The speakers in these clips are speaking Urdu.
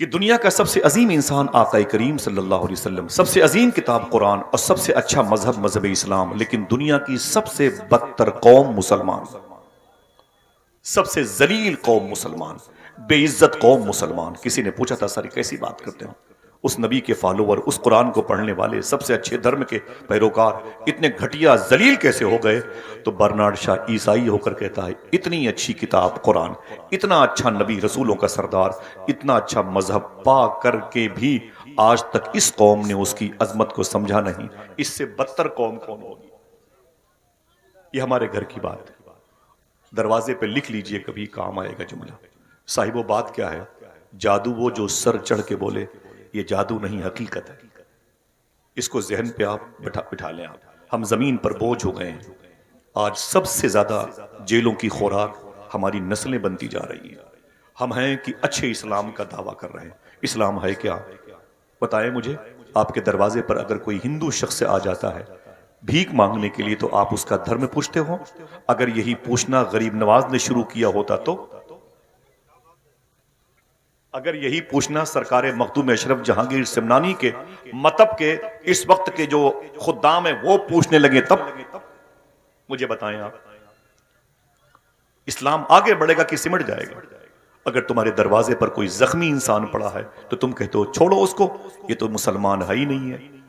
کہ دنیا کا سب سے عظیم انسان آقا کریم صلی اللہ علیہ وسلم، سب سے عظیم کتاب قرآن اور سب سے اچھا مذہب اسلام، لیکن دنیا کی سب سے بدتر قوم مسلمان، سب سے ذلیل قوم مسلمان، بے عزت قوم مسلمان۔ کسی نے پوچھا تھا سر کیسی بات کرتے ہیں؟ اس نبی کے فالوور، اس قرآن کو پڑھنے والے، سب سے اچھے دھرم کے پیروکار اتنے گھٹیا ذلیل کیسے ہو گئے؟ تو برنارڈ شاہ عیسائی ہو کر کہتا ہے اتنی اچھی کتاب قرآن، اتنا اچھا نبی رسولوں کا سردار، اتنا اچھا مذہب پا کر کے بھی آج تک اس قوم نے اس کی عظمت کو سمجھا نہیں۔ اس سے بدتر قوم کون ہوگی؟ یہ ہمارے گھر کی بات ہے، دروازے پہ لکھ لیجئے، کبھی کام آئے گا جملہ۔ صاحب و بات کیا ہے؟ جادو وہ جو سر چڑھ کے بولے، یہ جادو نہیں حقیقت ہے۔ اس کو ذہن پہ آپ بٹھا لیں۔ آپ ہم زمین پر بوجھ ہو گئے ہیں۔ آج سب سے زیادہ جیلوں کی خوراک ہماری نسلیں بنتی جا رہی ہیں۔ ہم ہیں کہ اچھے اسلام کا دعویٰ کر رہے ہیں، اسلام ہے کیا؟ بتائیں مجھے، آپ کے دروازے پر اگر کوئی ہندو شخص آ جاتا ہے بھیک مانگنے کے لیے تو آپ اس کا دھرم پوچھتے ہو؟ اگر یہی پوچھنا غریب نواز نے شروع کیا ہوتا تو؟ اگر یہی پوچھنا سرکار مخدوم اشرف جہانگیر سمنانی کے مطب کے اس وقت کے جو خدام ہیں وہ پوچھنے لگے تب؟ مجھے بتائیں آپ، اسلام آگے بڑھے گا کہ سمٹ جائے گا؟ اگر تمہارے دروازے پر کوئی زخمی انسان پڑا ہے تو تم کہتے ہو چھوڑو اس کو، یہ تو مسلمان ہے ہی نہیں ہے۔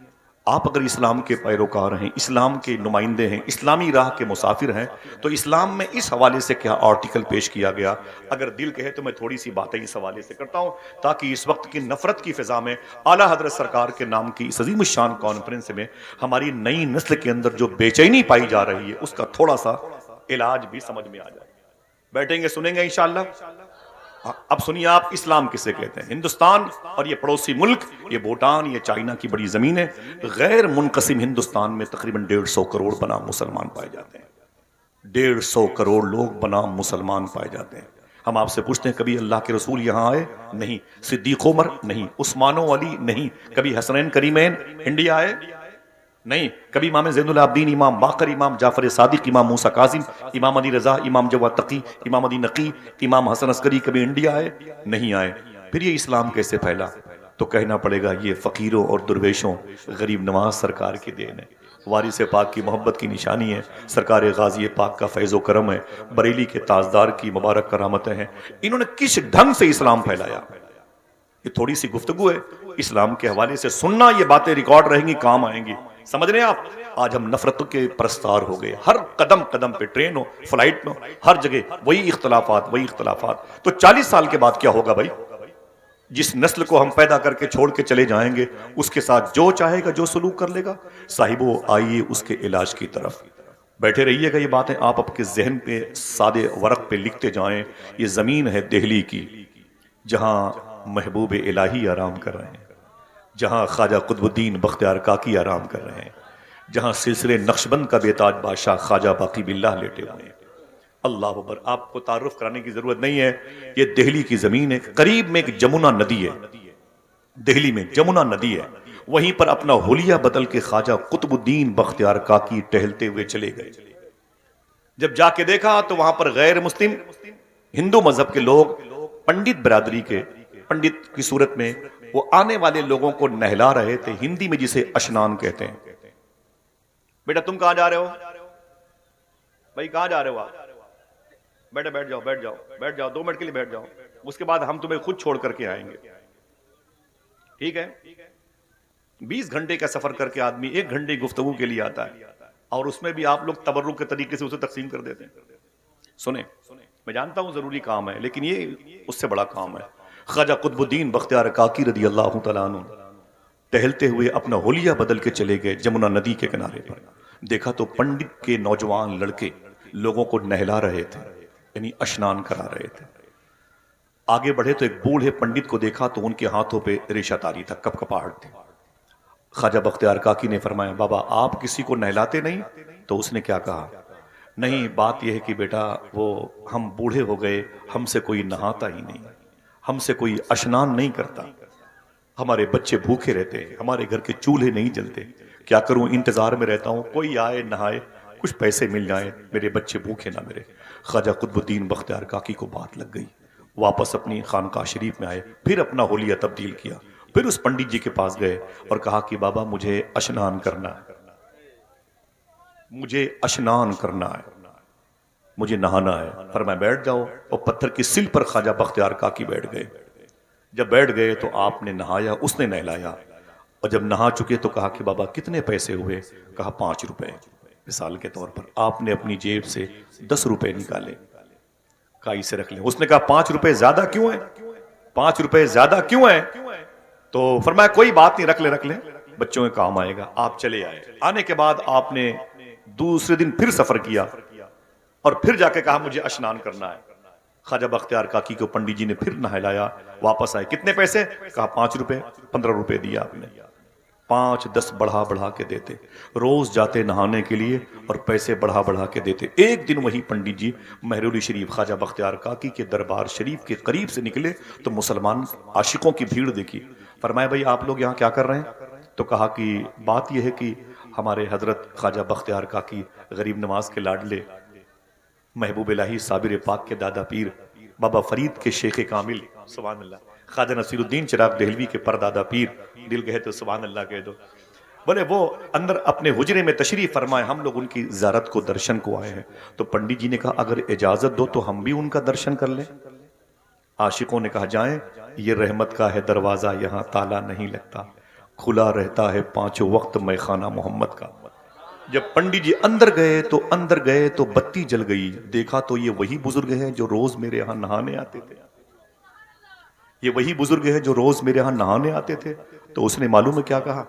آپ اگر اسلام کے پیروکار ہیں، اسلام کے نمائندے ہیں، اسلامی راہ کے مسافر ہیں، تو اسلام میں اس حوالے سے کیا آرٹیکل پیش کیا گیا؟ اگر دل کہے تو میں تھوڑی سی باتیں اس حوالے سے کرتا ہوں تاکہ اس وقت کی نفرت کی فضا میں اعلیٰ حضرت سرکار کے نام کی اس عظیم الشان کانفرنس میں ہماری نئی نسل کے اندر جو بے چینی پائی جا رہی ہے اس کا تھوڑا سا علاج بھی سمجھ میں آ جائے۔ بیٹھیں گے، سنیں گے انشاءاللہ۔ اب سنیے آپ، اسلام کسے کہتے ہیں؟ ہندوستان اور یہ پڑوسی ملک، یہ بھوٹان، یہ چائنا کی بڑی زمین ہے، غیر منقسم ہندوستان میں تقریباً 150 کروڑ بنام مسلمان پائے جاتے ہیں۔ 150 کروڑ لوگ بنام مسلمان پائے جاتے ہیں۔ ہم آپ سے پوچھتے ہیں کبھی اللہ کے رسول یہاں آئے؟ نہیں۔ صدیق عمر؟ نہیں۔ عثمان و علی؟ نہیں۔ کبھی حسنین کریمین انڈیا آئے؟ نہیں۔ کبھی امام زین العابدین، امام باقر، امام جعفر صادق، امام موسیٰ کاظم، امام علی رضا، امام جواد تقی، امام علی نقی، امام حسن عسکری کبھی انڈیا آئے؟ نہیں آئے۔ پھر یہ اسلام کیسے پھیلا؟ تو کہنا پڑے گا یہ فقیروں اور درویشوں، غریب نواز سرکار کی دین ہے، وارث پاک کی محبت کی نشانی ہے، سرکار غازی پاک کا فیض و کرم ہے، بریلی کے تاجدار کی مبارک کرامتیں ہیں۔ انہوں نے کس ڈھنگ سے اسلام پھیلایا؟ یہ تھوڑی سی گفتگو ہے اسلام کے حوالے سے، سننا، یہ باتیں ریکارڈ رہیں گی، کام آئیں گی۔ سمجھ رہے ہیں آپ؟ آج ہم نفرت کے پرستار ہو گئے، ہر قدم قدم پہ، ٹرین ہو، فلائٹ میں، ہر جگہ وہی اختلافات، وہی اختلافات۔ تو 40 سال کے بعد کیا ہوگا بھائی؟ جس نسل کو ہم پیدا کر کے چھوڑ کے چلے جائیں گے اس کے ساتھ جو چاہے گا، جو سلوک کر لے گا۔ صاحبو آئیے اس کے علاج کی طرف بیٹھے رہیے گا۔ یہ باتیں آپ اپنے ذہن پہ سادے ورق پہ لکھتے جائیں۔ یہ زمین ہے دہلی کی جہاں محبوب الہی آرام کر رہے ہیں، جہاں خواجہ قطب الدین بختیار کاکی آرام کر رہے ہیں، جہاں سلسلے نقشبند کا بے تاج بادشاہ خواجہ باقی باللہ لیٹے ہوئے ہیں۔ اللہ اکبر۔ آپ کو تعارف کرانے کی ضرورت نہیں ہے، یہ دہلی کی زمین ہے۔ قریب میں ایک جمنا ندی ہے، دہلی میں جمنا ندی ہے، وہیں پر اپنا حلیہ بدل کے خواجہ قطب الدین بختیار کاکی ٹہلتے ہوئے چلے گئے۔ جب جا کے دیکھا تو وہاں پر غیر مسلم ہندو مذہب کے لوگ، پنڈت برادری کے، پنڈت کی صورت میں وہ آنے والے لوگوں کو نہلا رہے تھے، ہندی میں جسے اشنان کہتے ہیں۔ بیٹا تم کہاں جا رہے ہو؟ بھائی کہاں جا رہے ہو آپ؟ بیٹا بیٹھ جاؤ، بیٹھ جاؤ، بیٹھ جاؤ، 2 منٹ کے لیے بیٹھ جاؤ، اس کے بعد ہم تمہیں خود چھوڑ کر کے آئیں گے، ٹھیک ہے؟ 20 گھنٹے کا سفر کر کے آدمی 1 گھنٹے گفتگو کے لیے آتا ہے، اور اس میں بھی آپ لوگ تبرک کے طریقے سے اسے تقسیم کر دیتے ہیں۔ سنیں، میں جانتا ہوں ضروری کام ہے، لیکن یہ اس سے بڑا کام ہے۔ خواجہ قطب الدین بختیار کاکی رضی اللہ تعالیٰ عنہ ٹہلتے ہوئے اپنا حلیہ بدل کے چلے گئے جمنا ندی کے کنارے پر۔ دیکھا تو پنڈت کے نوجوان لڑکے لوگوں کو نہلا رہے تھے، یعنی اشنان کرا رہے تھے۔ آگے بڑھے تو ایک بوڑھے پنڈت کو دیکھا تو ان کے ہاتھوں پہ ریشہ تاری تھا، کپ کپاہٹ تھی۔ خواجہ بختیار کاکی نے فرمایا بابا آپ کسی کو نہلاتے نہیں؟ تو اس نے کیا کہا؟ نہیں، بات یہ ہے کہ بیٹا وہ ہم بوڑھے ہو گئے، ہم سے کوئی نہاتا ہی نہیں، ہم سے کوئی اشنان نہیں کرتا، ہمارے بچے بھوکے رہتے ہیں، ہمارے گھر کے چولہے نہیں جلتے، کیا کروں، انتظار میں رہتا ہوں کوئی آئے نہائے، کچھ پیسے مل جائیں، میرے بچے بھوکے نہ مرے۔ خواجہ قطب الدین بختیار کاکی کو بات لگ گئی، واپس اپنی خانقاہ شریف میں آئے، پھر اپنا حلیہ تبدیل کیا، پھر اس پنڈت جی کے پاس گئے اور کہا کہ بابا مجھے اشنان کرنا ہے، مجھے اشنان کرنا ہے، مجھے نہانا ہے۔ فرمایا بیٹھ جاؤ، اور پتھر کی سل پر خواجہ بختیار کاکی بیٹھ گئے۔ جب بیٹھ گئے تو آپ نے نہایا، اس نے نہلایا، اور جب نہا چکے تو کہا کہ بابا کتنے پیسے ہوئے؟ کہا 5 روپے۔ مثال کے طور پر آپ نے اپنی جیب سے 10 روپے نکالے، کہا اسے رکھ لیں۔ اس نے کہا 5 روپے زیادہ کیوں ہیں؟ 5 روپے زیادہ کیوں ہیں؟ تو فرمایا کوئی بات نہیں، رکھ لیں، بچوں کے کام آئے گا۔ آپ چلے آئے۔ آنے کے بعد آپ نے دوسرے دن پھر سفر کیا اور پھر جا کے کہا مجھے اشنان کرنا ہے۔ خواجہ بختیار کاکی کو پنڈت جی نے پھر نہلایا، واپس آئے۔ کتنے پیسے؟ کہا 5 روپے۔ 15 روپے دیا آپ نے۔ 5 10 بڑھا بڑھا کے دیتے، روز جاتے نہانے کے لیے اور پیسے بڑھا بڑھا کے دیتے۔ ایک دن وہی پنڈت جی مہرولی شریف خواجہ بختیار کاکی کے دربار شریف کے قریب سے نکلے تو مسلمان عاشقوں کی بھیڑ دیکھی۔ فرمایا بھائی آپ لوگ یہاں کیا کر رہے ہیں؟ تو کہا کہ بات یہ ہے کہ ہمارے حضرت خواجہ بختیار کاکی غریب نواز کے لاڈلے، محبوب الہی صابر پاک کے دادا پیر، بابا فرید کے شیخ کامل، سبحان اللہ، خواجہ نصیر الدین چراغ دہلوی کے پردادا پیر، دل گئے تو سبحان اللہ کہہ دو، بولے وہ اندر اپنے حجرے میں تشریف فرمائے، ہم لوگ ان کی زیارت کو درشن کو آئے ہیں۔ تو پنڈت جی نے کہا اگر اجازت دو تو ہم بھی ان کا درشن کر لیں۔ عاشقوں نے کہا جائیں، یہ رحمت کا ہے دروازہ، یہاں تالا نہیں لگتا، کھلا رہتا ہے 5 وقت میخانہ محمد کا۔ جب پنڈت جی اندر گئے تو بتی جل گئی، دیکھا تو یہ وہی بزرگ ہیں جو روز میرے ہاں نہانے آتے تھے، یہ وہی بزرگ ہیں جو روز میرے ہاں نہانے آتے تھے۔ تو اس نے معلوم ہے کیا کہا؟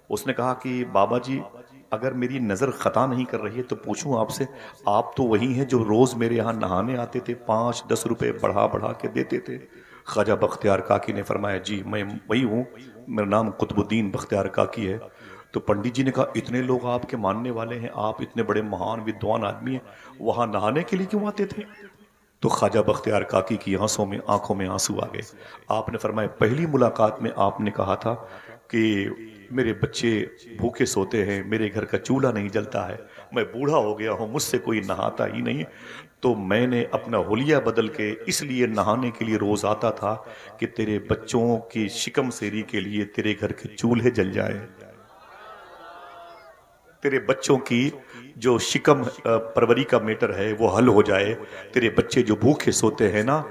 اس نے کہا کہ بابا جی اگر میری نظر خطا نہیں کر رہی ہے تو پوچھوں آپ سے، آپ تو وہی ہیں جو روز میرے یہاں نہانے آتے تھے، 5 10 روپے بڑھا بڑھا کے دیتے تھے؟ خواجہ بختیار کاکی نے فرمایا جی میں وہی ہوں، میرا نام قطب الدین بختیار کاکی ہے۔ تو پنڈت جی نے کہا اتنے لوگ آپ کے ماننے والے ہیں، آپ اتنے بڑے مہان ودوان آدمی ہیں، وہاں نہانے کے لیے کیوں آتے تھے؟ تو خواجہ بختیار کاکی کی آنکھوں میں آنسو آ گئے۔ آپ نے فرمایا پہلی ملاقات میں آپ نے کہا تھا کہ میرے بچے بھوکے سوتے ہیں، میرے گھر کا چولہا نہیں جلتا ہے، میں بوڑھا ہو گیا ہوں، مجھ سے کوئی نہاتا ہی نہیں، تو میں نے اپنا حلیہ بدل کے اس لیے نہانے کے لیے روز آتا تھا کہ تیرے بچوں کی شکم سیری کے لیے تیرے گھر کے چولہے جل جائیں، تیرے بچوں کی جو شکم پروری کا میٹر ہے وہ حل ہو جائے، تیرے بچے جو بھوکے سوتے ہیں نا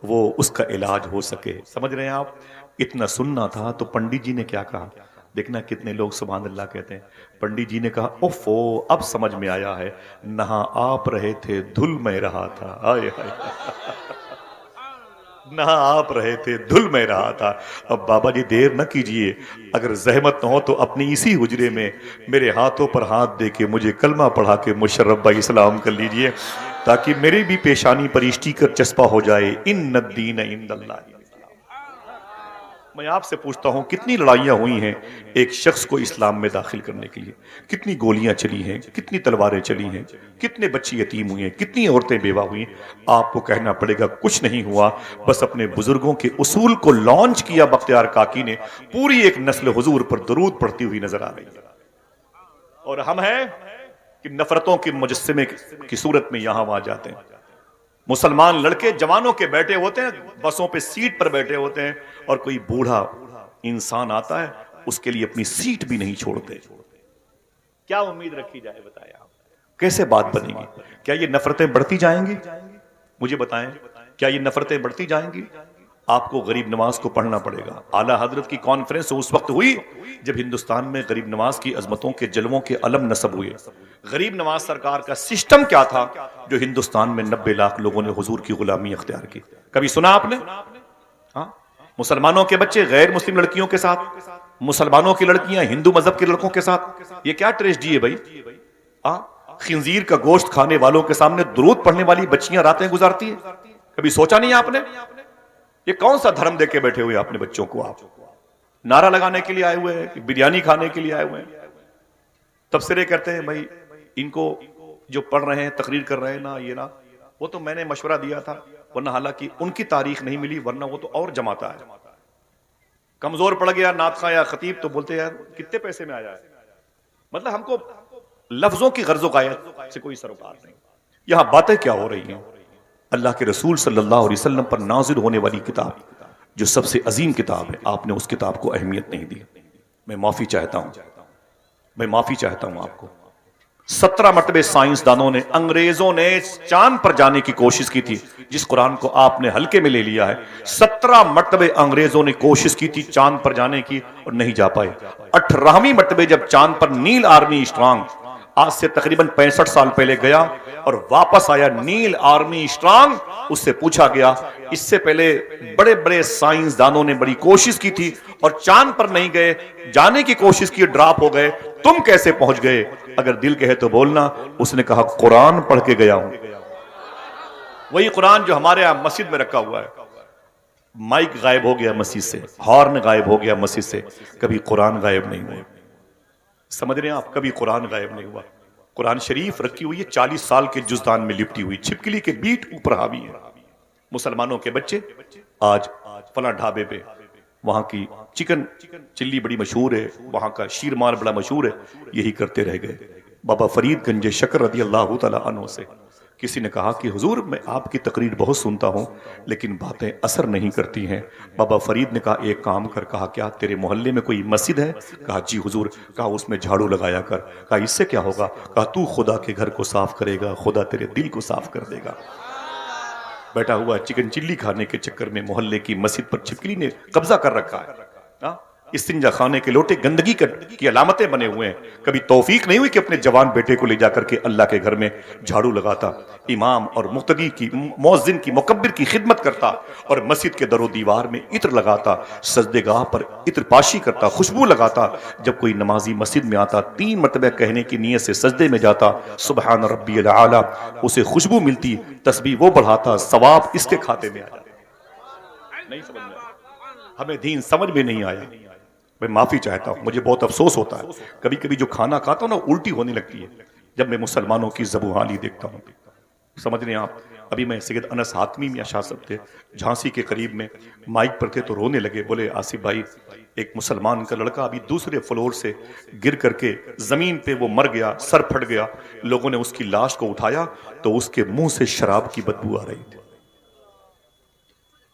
وہ اس کا علاج ہو سکے۔ سمجھ رہے ہیں آپ؟ اتنا سننا تھا تو پنڈت جی نے کیا کہا؟ دیکھنا کتنے لوگ سبحان اللہ کہتے ہیں۔ پنڈت جی نے کہا اوفو اب سمجھ میں آیا ہے، نہاں آپ رہے تھے دھل میں رہا تھا، آئے ہائے نہاں آپ رہے تھے دھل میں رہا تھا۔ اب بابا جی دیر نہ کیجئے، اگر زحمت نہ ہو تو اپنی اسی حجرے میں میرے ہاتھوں پر ہاتھ دے کے مجھے کلمہ پڑھا کے مشرف بھائی اسلام کر لیجئے، تاکہ میرے بھی پیشانی پر اسٹیکر چسپا ہو جائے، ان الدین عند اللہ۔ میں آپ سے پوچھتا ہوں کتنی لڑائیاں ہوئی ہیں ایک شخص کو اسلام میں داخل کرنے کے لیے، کتنی گولیاں چلی ہیں، کتنی تلواریں چلی ہیں، کتنے بچے یتیم ہوئے ہیں، کتنی عورتیں بیوہ ہوئی ہیں۔ آپ کو کہنا پڑے گا کچھ نہیں ہوا، بس اپنے بزرگوں کے اصول کو لانچ کیا بختیار کاکی نے، پوری ایک نسل حضور پر درود پڑھتی ہوئی نظر آ رہی ہے۔ اور ہم ہیں کہ نفرتوں کے مجسمے کی صورت میں یہاں وہاں جاتے ہیں۔ مسلمان لڑکے جوانوں کے بیٹھے ہوتے ہیں، بسوں پہ سیٹ پر بیٹھے ہوتے ہیں، اور کوئی بوڑھا انسان آتا ہے اس کے لیے اپنی سیٹ بھی نہیں چھوڑتے۔ کیا امید رکھی جائے بتائیں آپ؟ کیسے بات بنے گی؟ کیا یہ نفرتیں بڑھتی جائیں گی؟ مجھے بتائیں کیا یہ نفرتیں بڑھتی جائیں گی؟ آپ کو غریب نواز کو پڑھنا پڑے گا۔ اعلیٰ حضرت کی کانفرنس اس وقت ہوئی جب ہندوستان میں غریب نواز کی عظمتوں کے جلووں کے علم نصب ہوئے۔ غریب نواز سرکار کا سسٹم کیا تھا جو ہندوستان میں 90 لاکھ لوگوں نے حضور کی غلامی اختیار کی؟ کبھی سنا آپ نے؟ ہاں، مسلمانوں کے بچے غیر مسلم لڑکیوں کے ساتھ، مسلمانوں کی لڑکیاں ہندو مذہب کے لڑکوں کے ساتھ، یہ کیا ٹریجڈی ہے بھائی؟ خنزیر کا گوشت کھانے والوں کے سامنے درود پڑھنے والی بچیاں راتیں گزارتی ہیں۔ کبھی سوچا نہیں آپ نے؟ یہ کون سا دھرم دے کے بیٹھے ہوئے اپنے بچوں کو؟ آپ نعرہ لگانے کے لیے آئے ہوئے ہیں، بریانی کھانے کے لیے آئے ہوئے ہیں، تبصرے کرتے ہیں بھائی ان کو جو پڑھ رہے ہیں تقریر کر رہے ہیں نا، یہ نا وہ تو میں نے مشورہ دیا تھا، ورنہ حالانکہ ان کی تاریخ نہیں ملی، ورنہ وہ تو اور جماتا ہے۔ کمزور پڑ گیا نعت خواں یا خطیب تو بولتے ہیں کتنے پیسے میں آیا ہے۔ مطلب ہم کو لفظوں کی غرض و غایت سے کوئی سروکار نہیں، یہاں باتیں کیا ہو رہی ہیں، اللہ کے رسول صلی اللہ علیہ وسلم پر نازل ہونے والی کتاب جو سب سے عظیم کتاب ہے، آپ نے اس کتاب کو اہمیت نہیں دی. میں معافی چاہتا ہوں آپ کو. 17 مرتبہ سائنسدانوں نے، انگریزوں نے چاند پر جانے کی کوشش کی تھی، جس قرآن کو آپ نے ہلکے میں لے لیا ہے. 17 مرتبہ انگریزوں نے کوشش کی تھی چاند پر جانے کی اور نہیں جا پائے. 18ویں مرتبہ جب چاند پر نیل آرمی اسٹرانگ آج سے تقریباً 65 سال پہلے گیا اور واپس آیا، نیل آرمی اسٹرانگ، اس سے پوچھا گیا اس سے پہلے بڑے بڑے سائنسدانوں نے بڑی کوشش کی تھی اور چاند پر نہیں گئے، جانے کی کوشش کی، ڈراپ ہو گئے، تم کیسے پہنچ گئے؟ اگر دل کہے تو بولنا. اس نے کہا قرآن پڑھ کے گیا ہوں. وہی قرآن جو ہمارے یہاں مسجد میں رکھا ہوا ہے. مائک غائب ہو گیا مسجد سے، ہارن غائب ہو گیا مسجد سے، کبھی قرآن غائب نہیں ہوا. سمجھ رہے ہیں آپ؟ کبھی قرآن غائب نہیں ہوا. قرآن شریف رکھی ہوئی ہے 40 سال کے جزدان میں لپٹی ہوئی، چھپکلی کے بیٹ اوپر حاوی ہے. مسلمانوں کے بچے آج فلاں ڈھابے پہ وہاں کی چکن چلی بڑی مشہور ہے، وہاں کا شیرمال بڑا مشہور ہے، یہی کرتے رہ گئے. بابا فرید گنج شکر رضی اللہ تعالیٰ عنہ سے کسی نے کہا کہ حضور میں آپ کی تقریر بہت سنتا ہوں لیکن باتیں اثر نہیں کرتی ہیں. بابا فرید نے کہا ایک کام کر. کہا کیا؟ تیرے محلے میں کوئی مسجد ہے؟ کہا جی حضور. کہا اس میں جھاڑو لگایا کر. کہا اس سے کیا ہوگا؟ کہا تو خدا کے گھر کو صاف کرے گا، خدا تیرے دل کو صاف کر دے گا. بیٹھا ہوا چکن چلی کھانے کے چکر میں محلے کی مسجد پر چھپکلی نے قبضہ کر رکھا ہے. استنجا خانے کے لوٹے گندگی کی علامتیں بنے ہوئے ہیں. کبھی توفیق نہیں ہوئی کہ اپنے جوان بیٹے کو لے جا کر کے اللہ کے گھر میں جھاڑو لگاتا، امام اور مقتدی کی، مؤذن کی، مکبر کی خدمت کرتا اور مسجد کے در و دیوار میں عطر لگاتا، سجدے گاہ پر عطر پاشی کرتا، خوشبو لگاتا. جب کوئی نمازی مسجد میں آتا 3 مرتبہ کہنے کی نیت سے سجدے میں جاتا، سبحان ربی الاعلی، اسے خوشبو ملتی، تسبیح وہ بڑھاتا، ثواب اس کے کھاتے میں آتا. نہیں سمجھ میں آیا؟ ہمیں دین سمجھ میں نہیں آیا. میں معافی چاہتا ہوں، مجھے بہت افسوس ہوتا ہے کبھی کبھی جو کھانا کھاتا ہوں نا الٹی ہونے لگتی ہے جب میں مسلمانوں کی زبوں دیکھتا ہوں. سمجھ رہے ہیں آپ؟ ابھی میں سید انس حاتمی میاں شاہ صاحب تھے جھانسی کے قریب میں، مائک پر تھے تو رونے لگے. بولے آصف بھائی ایک مسلمان کا لڑکا ابھی دوسرے فلور سے گر کر کے زمین پہ وہ مر گیا، سر پھٹ گیا. لوگوں نے اس کی لاش کو اٹھایا تو اس کے منہ سے شراب کی بدبو آ رہی تھی.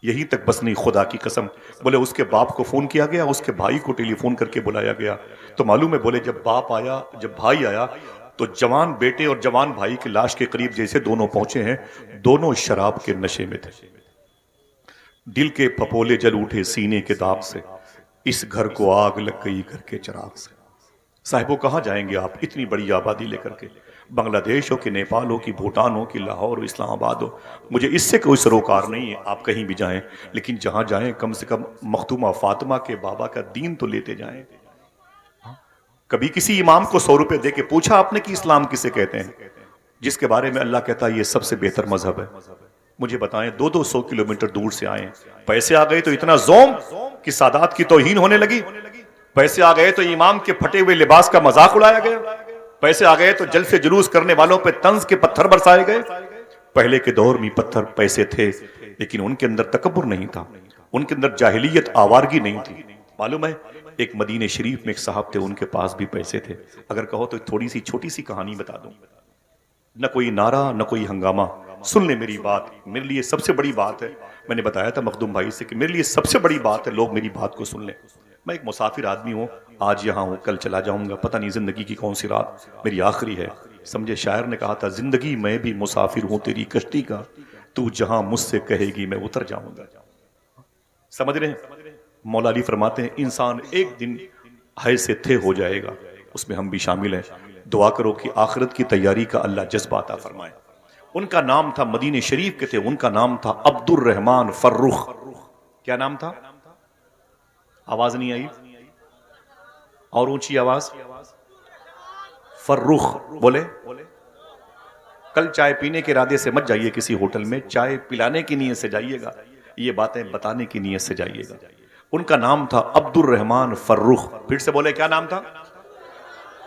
یہی تک بس نہیں، خدا کی قسم. بولے اس کے باپ کو فون کیا گیا، اس کے بھائی کو ٹیلی فون کر کے بلایا گیا تو معلوم ہے، بولے جب باپ آیا، جب بھائی آیا تو جوان بیٹے اور جوان بھائی کی لاش کے قریب جیسے دونوں پہنچے ہیں، دونوں شراب کے نشے میں تھے. دل کے پھپولے جل اٹھے سینے کے داغ سے، اس گھر کو آگ لگ گئی گھر کے چراغ سے. صاحبوں کہاں جائیں گے آپ اتنی بڑی آبادی لے کر کے؟ بنگلہ دیش ہو کہ نیپال ہو کہ بھوٹان ہو کہ لاہور ہو اسلام آباد ہو، مجھے اس سے کوئی سروکار نہیں ہے، آپ کہیں بھی جائیں، لیکن جہاں جائیں کم سے کم مختومہ فاطمہ کے بابا کا دین تو لیتے جائیں. کبھی کسی امام کو 100 روپے دے کے پوچھا آپ نے کہ اسلام کسے کہتے ہیں، جس کے بارے میں اللہ کہتا ہے یہ سب سے بہتر مذہب ہے؟ مجھے بتائیں. 200 کلومیٹر دور سے آئے، پیسے آ گئے تو اتنا زوم کہ سادات کی توہین ہونے لگی. پیسے آ گئے تو امام کے پھٹے ہوئے لباس کا مذاق اڑایا گیا. پیسے آ گئے تو جلسے جلوس کرنے والوں پہ طنز کے پتھر برسائے گئے. پہلے کے دور میں پتھر پیسے تھے لیکن ان کے اندر تکبر نہیں تھا، ان کے اندر جاہلیت آوارگی نہیں تھی. معلوم ہے ایک مدینہ شریف میں ایک صاحب تھے، ان کے پاس بھی پیسے تھے. اگر کہو تو تھوڑی سی چھوٹی سی کہانی بتا دوں. نہ کوئی نعرہ نہ کوئی ہنگامہ. سن لیں میری بات، میرے لیے سب سے بڑی بات ہے. میں نے بتایا تھا مخدوم بھائی سے کہ میرے لیے سب سے بڑی بات ہے لوگ میری بات کو سن لیں. میں ایک مسافر آدمی ہوں، آج یہاں ہوں کل چلا جاؤں گا، پتہ نہیں زندگی کی کون سی رات میری آخری ہے. سمجھے شاعر نے کہا تھا زندگی میں بھی مسافر ہوں تیری کشتی کا، تو جہاں مجھ سے کہے گی میں اتر جاؤں گا. سمجھ رہے ہیں؟ مولا علی فرماتے ہیں انسان ایک دن ہے سے تھے ہو جائے گا، اس میں ہم بھی شامل ہیں. دعا کرو کہ آخرت کی تیاری کا اللہ جذبہ عطا فرمائے. ان کا نام تھا، مدینہ شریف کے تھے، ان کا نام تھا عبد الرحمن فرخ. کیا نام تھا؟ آواز نہیں آئی؟ اور اونچی آواز. فرخ. بولے کل چائے پینے کے ارادے سے مت جائیے کسی ہوٹل میں، چائے پلانے کی نیت سے جائیے گا، یہ باتیں بتانے کی نیت سے جائیے گا. ان کا نام تھا عبد الرحمن فرخ. پھر سے بولے کیا نام تھا؟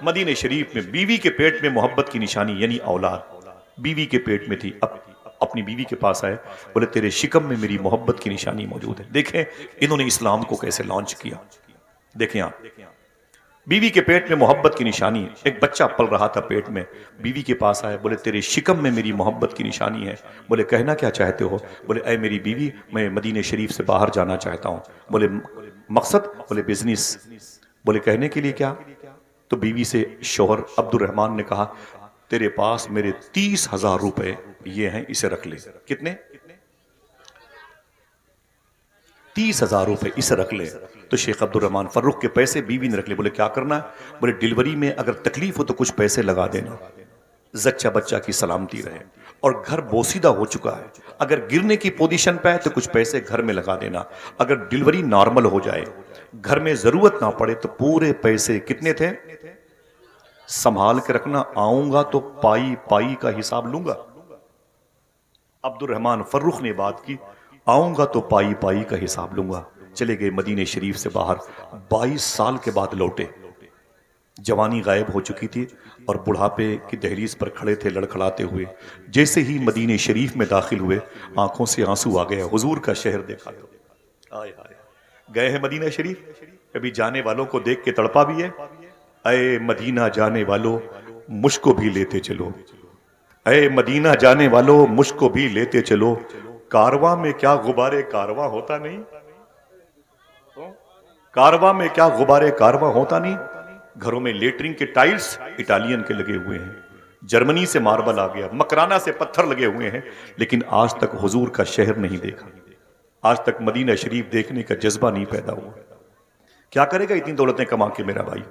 مدینہ شریف میں بیوی کے پیٹ میں محبت کی نشانی یعنی اولاد بیوی کے پیٹ میں تھی. اب اپنی بیوی کے پاس آئے، بولے تیرے شکم میں میری محبت کی نشانی موجود ہے. دیکھیں انہوں نے اسلام کو کیسے لانچ کیا. دیکھیں آپ بیوی کے پیٹ میں محبت کی نشانی ہے. ایک بچہ پل رہا تھا پیٹ میں, بیوی کے پاس آئے, بولے تیرے شکم میں میری محبت کی نشانی ہے. بولے کہنا کیا چاہتے ہو؟ بولے اے میری بیوی, میں مدینہ شریف سے باہر جانا چاہتا ہوں. بولے مقصد؟ بولے بزنس. بولے کہنے کے لیے کیا؟ تو بیوی سے شوہر عبد الرحمان نے کہا تیرے پاس میرے 30,000 روپے یہ ہیں, اسے رکھ لے. کتنے؟ 30,000 روپے اسے رکھ لے. تو شیخ عبد الرحمان فرخ کے پیسے بیوی نے رکھ لے. بولے کیا کرنا ہے؟ بولے ڈیلیوری میں اگر تکلیف ہو تو کچھ پیسے لگا دینا, زچہ بچہ کی سلامتی رہے. اور گھر بوسیدہ ہو چکا ہے, اگر گرنے کی پوزیشن پہ ہے تو کچھ پیسے گھر میں لگا دینا. اگر ڈیلیوری نارمل ہو جائے, گھر میں ضرورت نہ پڑے, تو پورے پیسے کتنے تھے سنبھال کے رکھنا, آؤں گا تو پائی پائی کا حساب لوں گا. عبد الرحمان فرخ نے بات کی, آؤں گا تو پائی پائی کا حساب لوں گا. چلے گئے مدینہ شریف سے باہر. 22 سال کے بعد لوٹے. جوانی غائب ہو چکی تھی اور بڑھاپے کی دہلیز پر کھڑے تھے لڑکھڑاتے ہوئے. جیسے ہی مدینہ شریف میں داخل ہوئے, آنکھوں سے آنسو آ گیا. حضور کا شہر دیکھا تو آئے آئے. گئے ہیں مدینہ شریف, کبھی جانے والوں کو دیکھ کے تڑپا بھی ہے. اے مدینہ جانے والوں مجھ کو بھی لیتے چلو, اے مدینہ جانے والوں مجھ کو بھی لیتے چلو. کارواں میں کیا غبارے کارواں ہوتا نہیں, کارواں میں کیا غبارے کارواں ہوتا نہیں. گھروں میں لیٹرنگ کے ٹائلز اٹالین کے لگے ہوئے ہیں, جرمنی سے ماربل آ گیا, مکرانہ سے پتھر لگے ہوئے ہیں, لیکن آج تک حضور کا شہر نہیں دیکھا, آج تک مدینہ شریف دیکھنے کا جذبہ نہیں پیدا ہوا. کیا کرے گا اتنی دولتیں کما کے میرا بھائی؟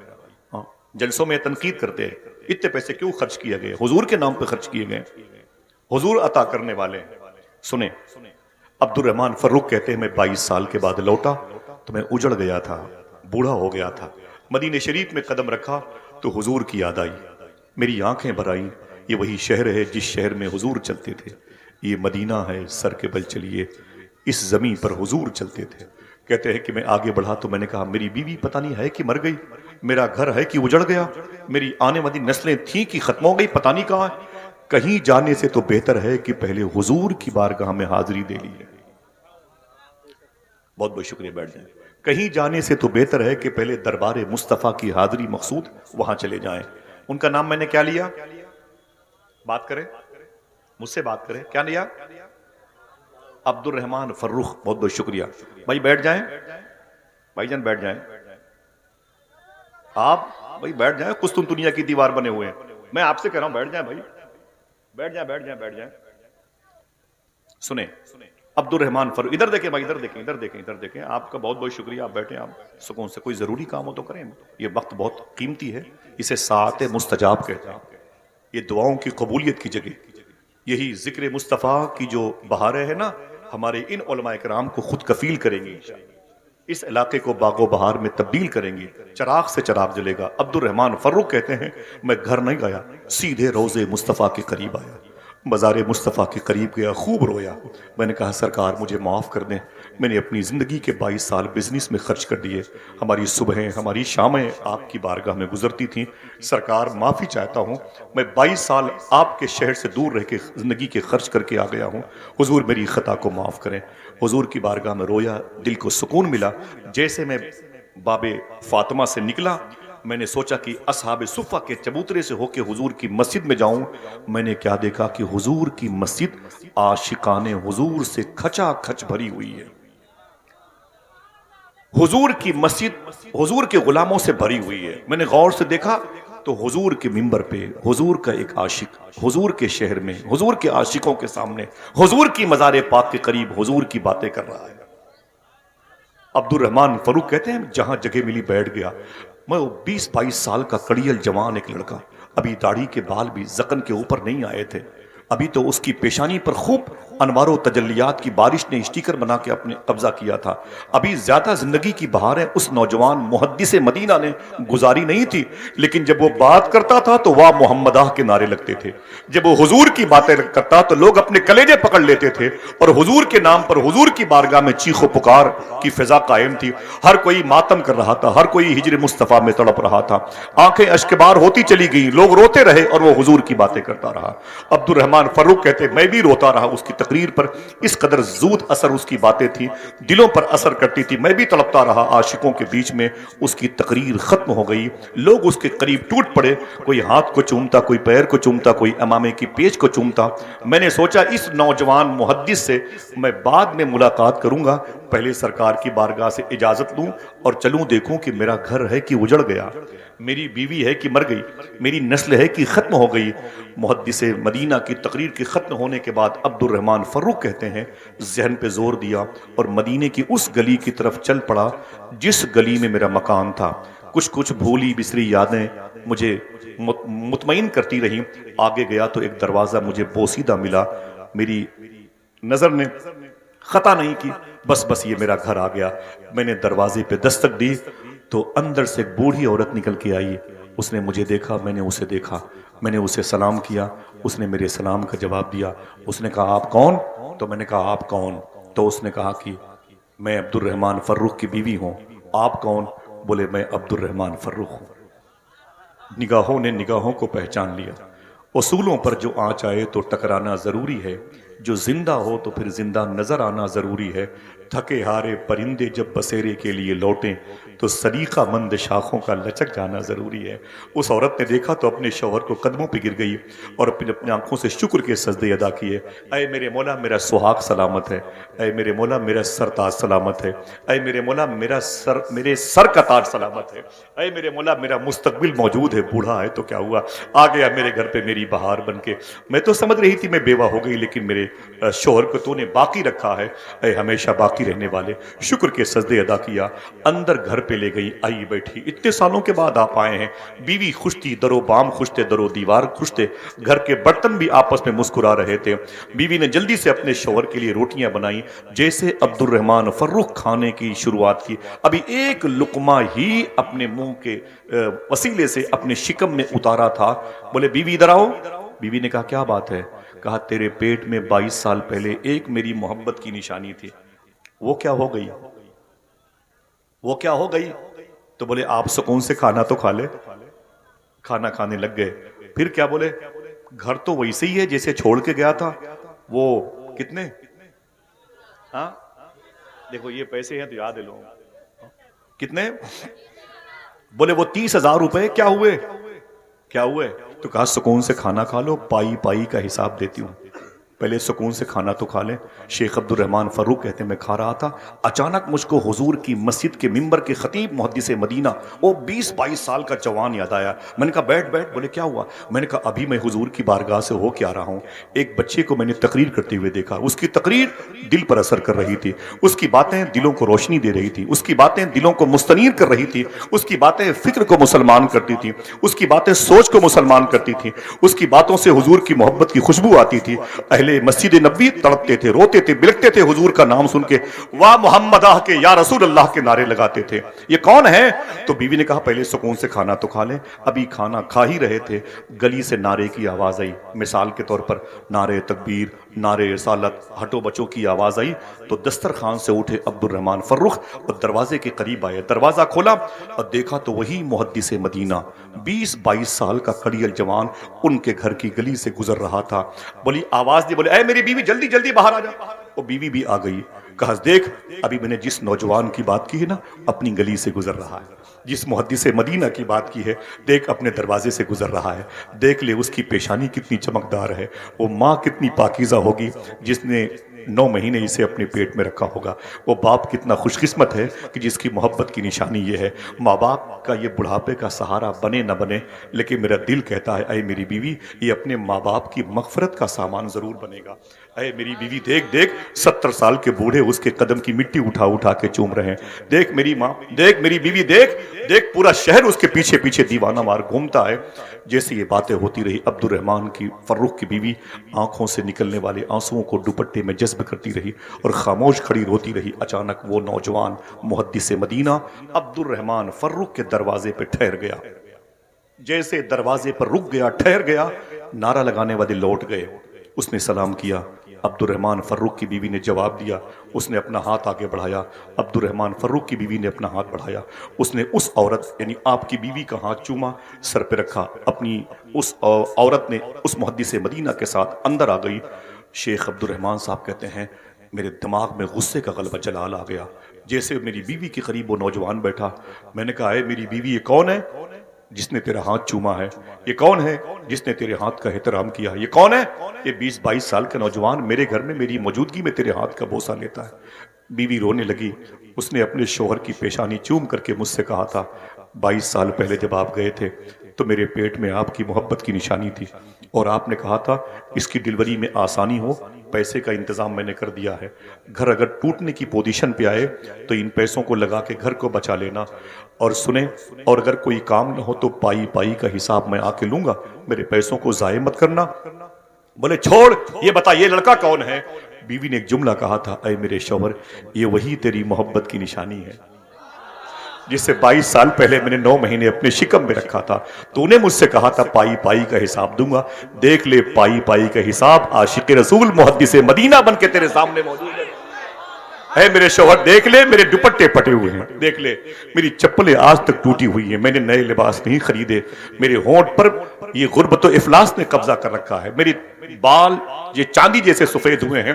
جلسوں میں تنقید کرتے ہیں اتنے پیسے کیوں خرچ کیے گئے, حضور کے نام پہ خرچ کیے گئے, حضور عطا کرنے والے. سنیں, عبد الرحمان فرخ کہتے ہیں میں 22 سال کے بعد لوٹا تو میں اجڑ گیا تھا, بوڑھا ہو گیا تھا. مدینہ شریف میں قدم رکھا تو حضور کی یاد آئی, میری آنکھیں بھر آئیں. یہ وہی شہر ہے جس شہر میں حضور چلتے تھے, یہ مدینہ ہے سر کے بل چلیے, اس زمین پر حضور چلتے تھے. کہتے ہیں کہ میں آگے بڑھا تو میں نے کہا میری بیوی پتہ نہیں ہے کہ مر گئی, میرا گھر ہے کہ اجڑ گیا, میری آنے والی نسلیں تھیں کہ ختم ہو گئی, پتہ نہیں کہاں ہے. کہیں جانے سے تو بہتر ہے کہ پہلے حضور کی بارگاہ میں حاضری دے لی ہے. بہت بہت شکریہ, بیٹھ جائیں. کہیں جانے سے تو بہتر ہے کہ پہلے دربار مصطفیٰ کی حاضری مقصود, وہاں چلے جائیں. ان کا نام میں نے کیا لیا؟ بات کریں, مجھ سے بات کریں, کیا لیا؟ عبد الرحمان فرخ. بہت بہت شکریہ. بھائی بیٹھ جائیں, بھائی جان بیٹھ جائیں, آپ بھائی بیٹھ جائیں. کچھ تم دنیا کی دیوار بنے ہوئے ہیں, میں آپ سے کہہ رہا ہوں بیٹھ جائیں بھائی, بیٹھ جائیں بیٹھ جائیں بیٹھ جائیں. سنیں عبد الرحمان فرخ, ادھر دیکھیں بھائی, ادھر دیکھیں ادھر دیکھیں ادھر دیکھیں. آپ کا بہت بہت شکریہ, آپ بیٹھیں, آپ سکون سے. کوئی ضروری کام ہو تو کریں, یہ وقت بہت قیمتی ہے, اسے ساعت مستجاب کہتے ہیں. یہ دعاؤں کی قبولیت کی جگہ, یہی ذکر مصطفیٰ کی جو بہاریں ہیں نا, ہمارے ان علماء کرام کو خود کفیل کریں گے, اس علاقے کو باغ و بہار میں تبدیل کریں گے, چراغ سے چراغ جلے گا. عبد الرحمان فرخ کہتے ہیں میں گھر نہیں گیا, سیدھے روضے مصطفیٰ کے قریب آیا, مزار مصطفیٰ کے قریب گیا, خوب رویا. میں نے کہا سرکار مجھے معاف کر دیں, میں نے اپنی زندگی کے 22 سال بزنس میں خرچ کر دیے, ہماری صبحیں ہماری شامیں آپ کی بارگاہ میں گزرتی تھیں, سرکار معافی چاہتا ہوں, میں 22 سال آپ کے شہر سے دور رہ کے زندگی کے خرچ کر کے آ گیا ہوں, حضور میری خطا کو معاف کریں. حضور کی بارگاہ میں رویا, دل کو سکون ملا. جیسے میں باب فاطمہ سے نکلا, میں نے سوچا کہ اصحاب صفہ کے چبوترے سے ہو کے حضور کی مسجد میں جاؤں. میں نے کیا دیکھا کہ حضور کی مسجد عاشقان حضور سے کھچا کھچ بھری ہوئی ہے. حضور کی مسجد حضور کے غلاموں سے بھری ہوئی ہے. میں نے غور سے دیکھا تو حضور کے منبر پہ حضور کا ایک عاشق, حضور کے شہر میں حضور کے عاشقوں کے سامنے, حضور کی مزار پاک کے قریب حضور کی باتیں کر رہا ہے. عبد الرحمان فرخ کہتے ہیں جہاں جگہ ملی بیٹھ گیا. میں 20-22 سال کا کڑیل جوان ایک لڑکا, ابھی داڑھی کے بال بھی زکن کے اوپر نہیں آئے تھے, ابھی تو اس کی پیشانی پر خوب انوار و تجلیات کی بارش نے اسٹیکر بنا کے اپنے قبضہ کیا تھا. ابھی زیادہ زندگی کی بہاریں اس نوجوان محدث مدینہ نے گزاری نہیں تھی, لیکن جب وہ بات کرتا تھا تو واہ محمدہ کے نعرے لگتے تھے. جب وہ حضور کی باتیں کرتا تو لوگ اپنے کلیجے پکڑ لیتے تھے, اور حضور کے نام پر حضور کی بارگاہ میں چیخ و پکار کی فضا قائم تھی. ہر کوئی ماتم کر رہا تھا, ہر کوئی ہجر مصطفیٰ میں تڑپ رہا تھا. آنکھیں اشکبار ہوتی چلی گئیں, لوگ روتے رہے اور وہ حضور کی باتیں کرتا رہا. عبد الرحمان فرخ کہتے میں بھی روتا رہا اس کی تقریر پر اس قدر زود اثر اس کی باتیں تھی، دلوں پر اثر کرتی تھی. میں بھی تڑپتا رہا عاشقوں کے بیچ میں. اس کی تقریر ختم ہو گئی، لوگ اس کے قریب ٹوٹ پڑے، کوئی ہاتھ کو چومتا، کوئی پیر کو چومتا، کوئی امامے کی پیچ کو چومتا. میں نے سوچا اس نوجوان محدث سے میں بعد میں ملاقات کروں گا، پہلے سرکار کی بارگاہ سے اجازت لوں اور چلوں دیکھوں کہ میرا گھر ہے کہ اجڑ گیا، میری بیوی ہے کہ مر گئی، میری نسل ہے کہ ختم ہو گئی. محدث مدینہ کی تقریر کے ختم ہونے کے بعد عبد الرحمن فروخ کہتے ہیں ذہن پہ زور دیا اور مدینے کی اس گلی کی طرف چل پڑا جس گلی میں میرا مکان تھا. کچھ بھولی بسری یادیں مجھے مطمئن کرتی رہیں. آگے گیا تو ایک دروازہ مجھے بوسیدہ ملا، میری نظر نے خطا نہیں کی، بس یہ میرا گھر آ گیا. میں نے دروازے پہ دستک دی تو اندر سے ایک بوڑھی عورت نکل کے آئی. اس نے مجھے دیکھا، میں نے اسے دیکھا، میں نے اسے سلام کیا، اس نے میرے سلام کا جواب دیا. اس نے کہا آپ کون؟ تو میں نے کہا آپ کون؟ تو اس نے کہا کہ میں عبد الرحمن فروخ کی بیوی ہوں. آپ کون؟ بولے میں عبد الرحمن فروخ ہوں. نگاہوں نے نگاہوں کو پہچان لیا. اصولوں پر جو آنچ آئے تو ٹکرانا ضروری ہے، جو زندہ ہو تو پھر زندہ نظر آنا ضروری ہے. تھکے ہارے پرندے جب بسیرے کے لیے لوٹیں تو سلیقہ مند شاخوں کا لچک جانا ضروری ہے. اس عورت نے دیکھا تو اپنے شوہر کو قدموں پہ گر گئی اور اپنی آنکھوں سے شکر کے سجدے ادا کیے. اے میرے مولا میرا سہاگ سلامت ہے، اے میرے مولا میرا سر تاج سلامت ہے، اے میرے مولا میرے سر کا تاج سلامت ہے، اے میرے مولا میرا مستقبل موجود ہے. بوڑھا ہے تو کیا ہوا، آ گیا میرے گھر پہ میری بہار بن کے. میں تو سمجھ رہی تھی میں بیوہ ہو گئی، لیکن میرے شوہر کو تو نے باقی رکھا ہے، اے ہمیشہ باقی رہنے والے. شکر کے سجدے ادا کیا. اندر گھر پہ لے گئی، آئی بیٹھی. اتنے سالوں کے بعد آپ آئے ہیں. بیوی خوش تھی، درو بام خوش تھے، درو دیوار خوش تھے، گھر کے برتن بھی آپس میں مسکرا رہے تھے. بیوی نے جلدی سے اپنے شوہر کے لیے روٹیاں بنائی. جیسے عبد الرحمن فروخ کھانے کی شروعات کی، ابھی ایک لقمہ ہی اپنے منہ کے وسیلے سے اپنے شکم میں اتارا تھا. بولے بیوی ادھر آؤ. بیوی نے کہا کیا بات ہے؟ کہا تیرے پیٹ میں 22 سال پہلے ایک میری محبت کی نشانی تھی، وہ کیا ہو گئی؟ وہ کیا ہو گئی؟ تو بولے آپ سکون سے کھانا تو کھا لے. کھانا کھانے لگ گئے. پھر کیا بولے؟ گھر تو ویسے ہی ہے جیسے چھوڑ کے گیا تھا. وہ کتنے؟ ہاں دیکھو یہ پیسے ہیں تو یاد ہے لو. کتنے؟ بولے وہ 30,000 روپے. کیا ہوئے؟ کیا ہوئے؟ تو کہا سکون سے کھانا کھا لو، پائی کا حساب دیتی ہوں، پہلے سکون سے کھانا تو کھا لیں. شیخ عبد الرحمن فروخ کہتے ہیں میں کھا رہا تھا، اچانک مجھ کو حضور کی مسجد کے ممبر کے خطیب محدث مدینہ وہ 20-22 سال کا جوان یاد آیا. میں نے کہا بیٹھ. بولے کیا ہوا؟ میں نے کہا ابھی میں حضور کی بارگاہ سے ہو کے آ رہا ہوں. ایک بچے کو میں نے تقریر کرتے ہوئے دیکھا، اس کی تقریر دل پر اثر کر رہی تھی، اس کی باتیں دلوں کو روشنی دے رہی تھی، اس کی باتیں دلوں کو مستنیر کر رہی تھی، اس کی باتیں فکر کو مسلمان کرتی تھی، اس کی باتیں سوچ کو مسلمان کرتی تھی، اس کی باتوں سے حضور کی محبت کی خوشبو آتی تھی. اہل مسجد نبوی تڑپتے تھے، روتے تھے، بلکتے تھے حضور کا نام سن کے، واہ محمد کے یا رسول اللہ کے نعرے لگاتے تھے. یہ کون ہے؟ تو بیوی نے کہا پہلے سکون سے کھانا تو کھا لیں. ابھی کھانا کھا ہی رہے تھے، گلی سے نعرے کی آواز آئی. مثال کے طور پر نعرے تکبیر، نعرے رسالت، ہٹو بچوں کی آواز آئی. تو دسترخوان سے اٹھے عبد الرحمن فروخ اور دروازے کے قریب آئے. دروازہ کھولا اور دیکھا تو وہی محدث مدینہ 20-22 سال کا کڑیل جوان ان کے گھر کی گلی سے گزر رہا تھا. بولی آواز دی، بولے اے میری بیوی جلدی باہر آ جا. وہ بیوی بھی آ گئی. کہا دیکھ ابھی میں نے جس نوجوان کی بات کی ہے نا اپنی گلی سے گزر رہا ہے، جس محدث مدینہ کی بات کی ہے دیکھ اپنے دروازے سے گزر رہا ہے. دیکھ لے اس کی پیشانی کتنی چمکدار ہے، وہ ماں کتنی پاکیزہ ہوگی جس نے 9 مہینے اسے اپنے پیٹ میں رکھا ہوگا. وہ باپ کتنا خوش قسمت ہے کہ جس کی محبت کی نشانی یہ ہے. ماں باپ کا یہ بڑھاپے کا سہارا بنے نہ بنے، لیکن میرا دل کہتا ہے اے میری بیوی یہ اپنے ماں باپ کی مغفرت کا سامان ضرور بنے گا. اے میری بیوی دیکھ 70 سال کے بوڑھے اس کے قدم کی مٹی اٹھا کے چوم رہے ہیں. دیکھ میری ماں، دیکھ میری بیوی، دیکھ پورا شہر اس کے پیچھے دیوانہ مار گھومتا ہے. جیسے یہ باتیں ہوتی رہی عبد الرحمن کی فروخ کی بیوی آنکھوں سے نکلنے والے آنسوؤں کو دوپٹے میں جذب کرتی رہی اور خاموش کھڑی روتی رہی. اچانک وہ نوجوان محدث مدینہ عبد الرحمن فروخ کے دروازے پہ ٹھہر گیا. جیسے دروازے پر رک گیا، ٹھہر گیا، نعرہ لگانے والے لوٹ گئے. اس نے سلام کیا، عبد الرحمن فروخ کی بیوی نے جواب دیا. اس نے اپنا ہاتھ آگے بڑھایا، عبد الرحمن فروخ کی بیوی نے اپنا ہاتھ بڑھایا. اس نے اس عورت یعنی آپ کی بیوی کا ہاتھ چوما، سر پہ رکھا. اپنی اس عورت نے اس محدث مدینہ کے ساتھ اندر آ گئی. شیخ عبد الرحمان صاحب کہتے ہیں میرے دماغ میں غصے کا غلبہ جلال آ گیا، جیسے میری بیوی کے قریب وہ نوجوان بیٹھا، میں نے کہا اے میری بیوی، یہ کون ہے جس نے تیرا ہاتھ چوما ہے؟ یہ کون ہے جس نے تیرے ہاتھ کا احترام کیا؟ یہ کون ہے؟ یہ 20-22 سال کا نوجوان میرے گھر میں میری موجودگی میں تیرے ہاتھ کا بوسہ لیتا ہے۔ بیوی رونے لگی، اس نے اپنے شوہر کی پیشانی چوم کر کے مجھ سے کہا تھا 22 سال پہلے جب آپ گئے تھے تو میرے پیٹ میں آپ کی محبت کی نشانی تھی، اور آپ نے کہا تھا اس کی ڈلیوری میں آسانی ہو، پیسے کا انتظام میں نے کر دیا ہے، گھر اگر ٹوٹنے کی پوزیشن پہ آئے تو ان پیسوں کو لگا کے گھر کو بچا لینا، اور سنیں اور اگر کوئی کام نہ ہو تو پائی پائی کا حساب میں آ کے لوں گا، میرے پیسوں کو ضائع مت کرنا۔ بولے چھوڑ، یہ بتا یہ لڑکا کون ہے؟ بیوی نے ایک جملہ کہا تھا، اے میرے شوہر، یہ وہی تیری محبت کی نشانی ہے جس سے 22 سال پہلے میں نے 9 مہینے اپنے شکم میں رکھا تھا، تو نے مجھ سے کہا تھا پائی پائی کا حساب دوں گا۔ دیکھ لے پائی پائی کا حساب عاشق رسول محدث مدینہ بن کے تیرے سامنے موجود ہے۔ اے میرے شوہر دیکھ لے میرے دوپٹے پھٹے ہوئے ہیں، دیکھ لے میری چپلیں آج تک ٹوٹی ہوئی ہیں، میں نے نئے لباس نہیں خریدے، میرے ہونٹ پر یہ غربت و افلاس نے قبضہ کر رکھا ہے، میری بال یہ چاندی جیسے سفید ہوئے ہیں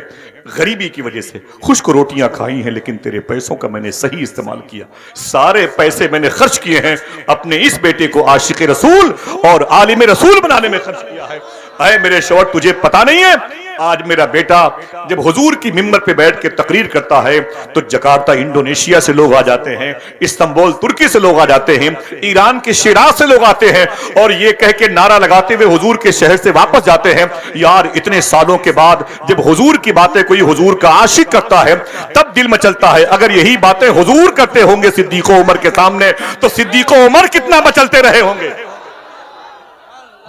غریبی کی وجہ سے، خشک روٹیاں کھائی ہیں لیکن تیرے پیسوں کا میں نے صحیح استعمال کیا، سارے پیسے میں نے خرچ کیے ہیں اپنے اس بیٹے کو عاشق رسول اور عالم رسول بنانے میں خرچ کیا ہے۔ اے میرے شوہر تجھے پتا نہیں ہے، آج میرا بیٹا جب حضور کی ممبر پہ بیٹھ کے تقریر کرتا ہے تو جکارتا انڈونیشیا سے لوگ آ جاتے ہیں، استنبول ترکی سے لوگ آ جاتے ہیں، ایران کے شیراز سے لوگ آتے ہیں، اور یہ کہہ کے نعرہ لگاتے ہوئے حضور کے شہر سے واپس جاتے ہیں، یار اتنے سالوں کے بعد جب حضور کی باتیں کوئی حضور کا عاشق کرتا ہے تب دل میں چلتا ہے، اگر یہی باتیں حضور کرتے ہوں گے صدیق و عمر کے سامنے تو صدیق و عمر کتنا مچلتے رہے ہوں گے۔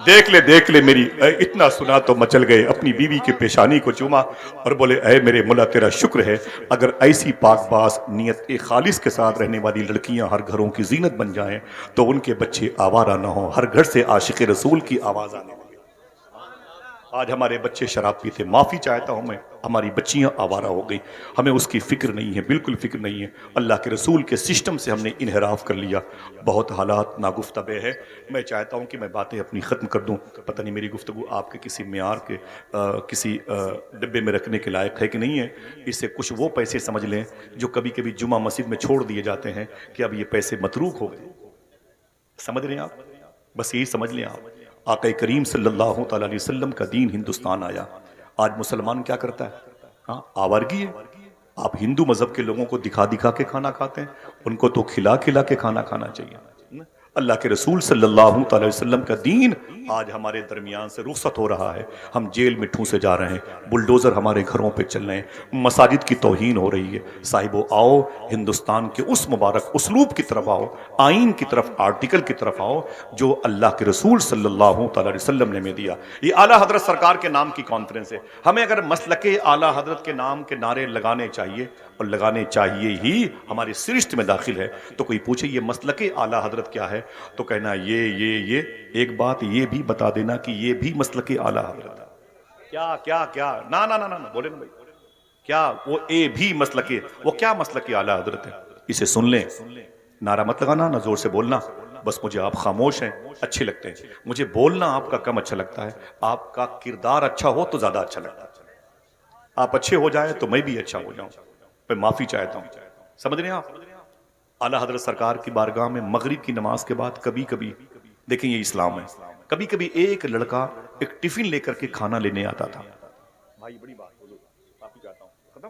دیکھ لے میری، اتنا سنا تو مچل گئے، اپنی بیوی کی پیشانی کو چوما اور بولے اے میرے مولا تیرا شکر ہے، اگر ایسی پاک باز نیت خالص کے ساتھ رہنے والی لڑکیاں ہر گھروں کی زینت بن جائیں تو ان کے بچے آوارہ نہ ہوں، ہر گھر سے عاشق رسول کی آواز آنے لگے۔ آج ہمارے بچے شراب پیتے، معافی چاہتا ہوں میں، ہماری بچیاں آوارہ ہو گئی، ہمیں اس کی فکر نہیں ہے، بالکل فکر نہیں ہے، اللہ کے رسول کے سسٹم سے ہم نے انحراف کر لیا، بہت حالات ناگفتبے ہے۔ میں چاہتا ہوں کہ میں باتیں اپنی ختم کر دوں، پتہ نہیں میری گفتگو آپ کے کسی معیار کے کسی ڈبے میں رکھنے کے لائق ہے کہ نہیں ہے، اس سے کچھ وہ پیسے سمجھ لیں جو کبھی کبھی جمعہ مسجد میں چھوڑ دیے جاتے ہیں کہ اب یہ پیسے متروک ہو گئے، سمجھ رہے ہیں آپ؟ بس یہی سمجھ لیں آپ، آقا کریم صلی اللہ تعالی علیہ وسلم کا دین ہندوستان آیا، آج مسلمان کیا کرتا ہے؟ ہاں آوارگی ہے۔ آپ ہندو مذہب کے لوگوں کو دکھا دکھا کے کھانا کھاتے ہیں، ان کو تو کھلا کھلا کے کھانا کھانا چاہیے۔ اللہ کے رسول صلی اللہ تعالی وسلم کا دین آج ہمارے درمیان سے رخصت ہو رہا ہے، ہم جیل میں ٹھونسے جا رہے ہیں، بلڈوزر ہمارے گھروں پہ چل رہے ہیں، مساجد کی توہین ہو رہی ہے۔ صاحبو آؤ ہندوستان کے اس مبارک اسلوب کی طرف آؤ، آئین کی طرف، آرٹیکل کی طرف آؤ جو اللہ کے رسول صلی اللہ تعالی وسلم نے ہمیں دیا۔ یہ اعلیٰ حضرت سرکار کے نام کی کانفرنس ہے، ہمیں اگر مسلک اعلیٰ حضرت کے نام کے نعرے لگانے چاہیے اور لگانے چاہیے ہی، ہماری سرشت میں داخل ہے، تو کوئی پوچھے یہ مسلک اعلیٰ حضرت کیا ہے تو کہنا یہ ایک بات یہ بھی بتا دینا کہ یہ بھی مسلک اعلیٰ حضرت ہے۔ کیا نا بولے نا بھائی، کیا وہ اے بھی مسلک، وہ کیا مسلک اعلیٰ حضرت ہے؟ اسے سن لیں، نعرہ مت لگانا، نہ زور سے بولنا، بس مجھے آپ خاموش ہیں اچھے لگتے ہیں، مجھے بولنا آپ کا کم اچھا لگتا ہے، آپ کا کردار اچھا ہو تو زیادہ اچھا لگتا ہے، آپ اچھے ہو جائیں تو میں بھی اچھا ہو جاؤں، میں معافی چاہتا ہوں۔ سمجھ رہے ہیں آپ؟ اعلیٰ حضرت سرکار کی بارگاہ میں مغرب کی نماز کے بعد کبھی کبھی، دیکھیں یہ اسلام ہے، کبھی کبھی ایک لڑکا ایک ٹفن لے کر کے کھانا لینے آتا تھا۔ بھائی بڑی بات، معافی چاہتا ہوں، ختم،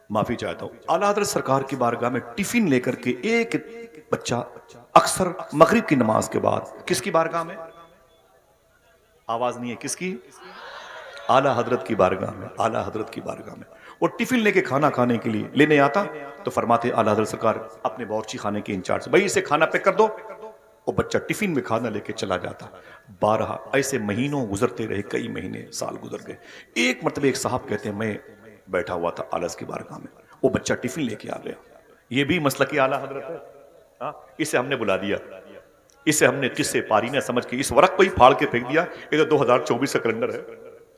معافی چاہتا ہوں۔ اعلیٰ حضرت سرکار کی بارگاہ میں ٹفن لے کر کے ایک بچہ اکثر مغرب کی نماز کے بعد، کس کی بارگاہ میں؟ آواز نہیں ہے، کس کی؟ اعلیٰ حضرت کی بارگاہ میں، اعلیٰ حضرت کی بارگاہ میں وہ ٹفن لے کے کھانا کھانے کے لیے لینے آتا تو فرماتے اعلیٰ حضرت سرکار اپنے باورچی خانے کے انچارج سے، بھائی اسے کھانا پیک کر دو، وہ بچہ ٹفن میں کھانا لے کے چلا جاتا۔ 12 ایسے مہینوں گزرتے رہے، کئی مہینے سال گزر گئے، ایک مرتبہ ایک صاحب کہتے ہیں میں بیٹھا ہوا تھا اعلیٰ کی بارگاہ میں، وہ بچہ ٹفن لے کے آ گیا، یہ بھی مسلک اعلیٰ حضرت ہے، اسے ہم نے بلا دیا، اسے ہم نے قصے پاری نہ سمجھ کے اس ورق کو ہی پھاڑ کے پھینک دیا، یہ تو 2024 کا کیلنڈر ہے،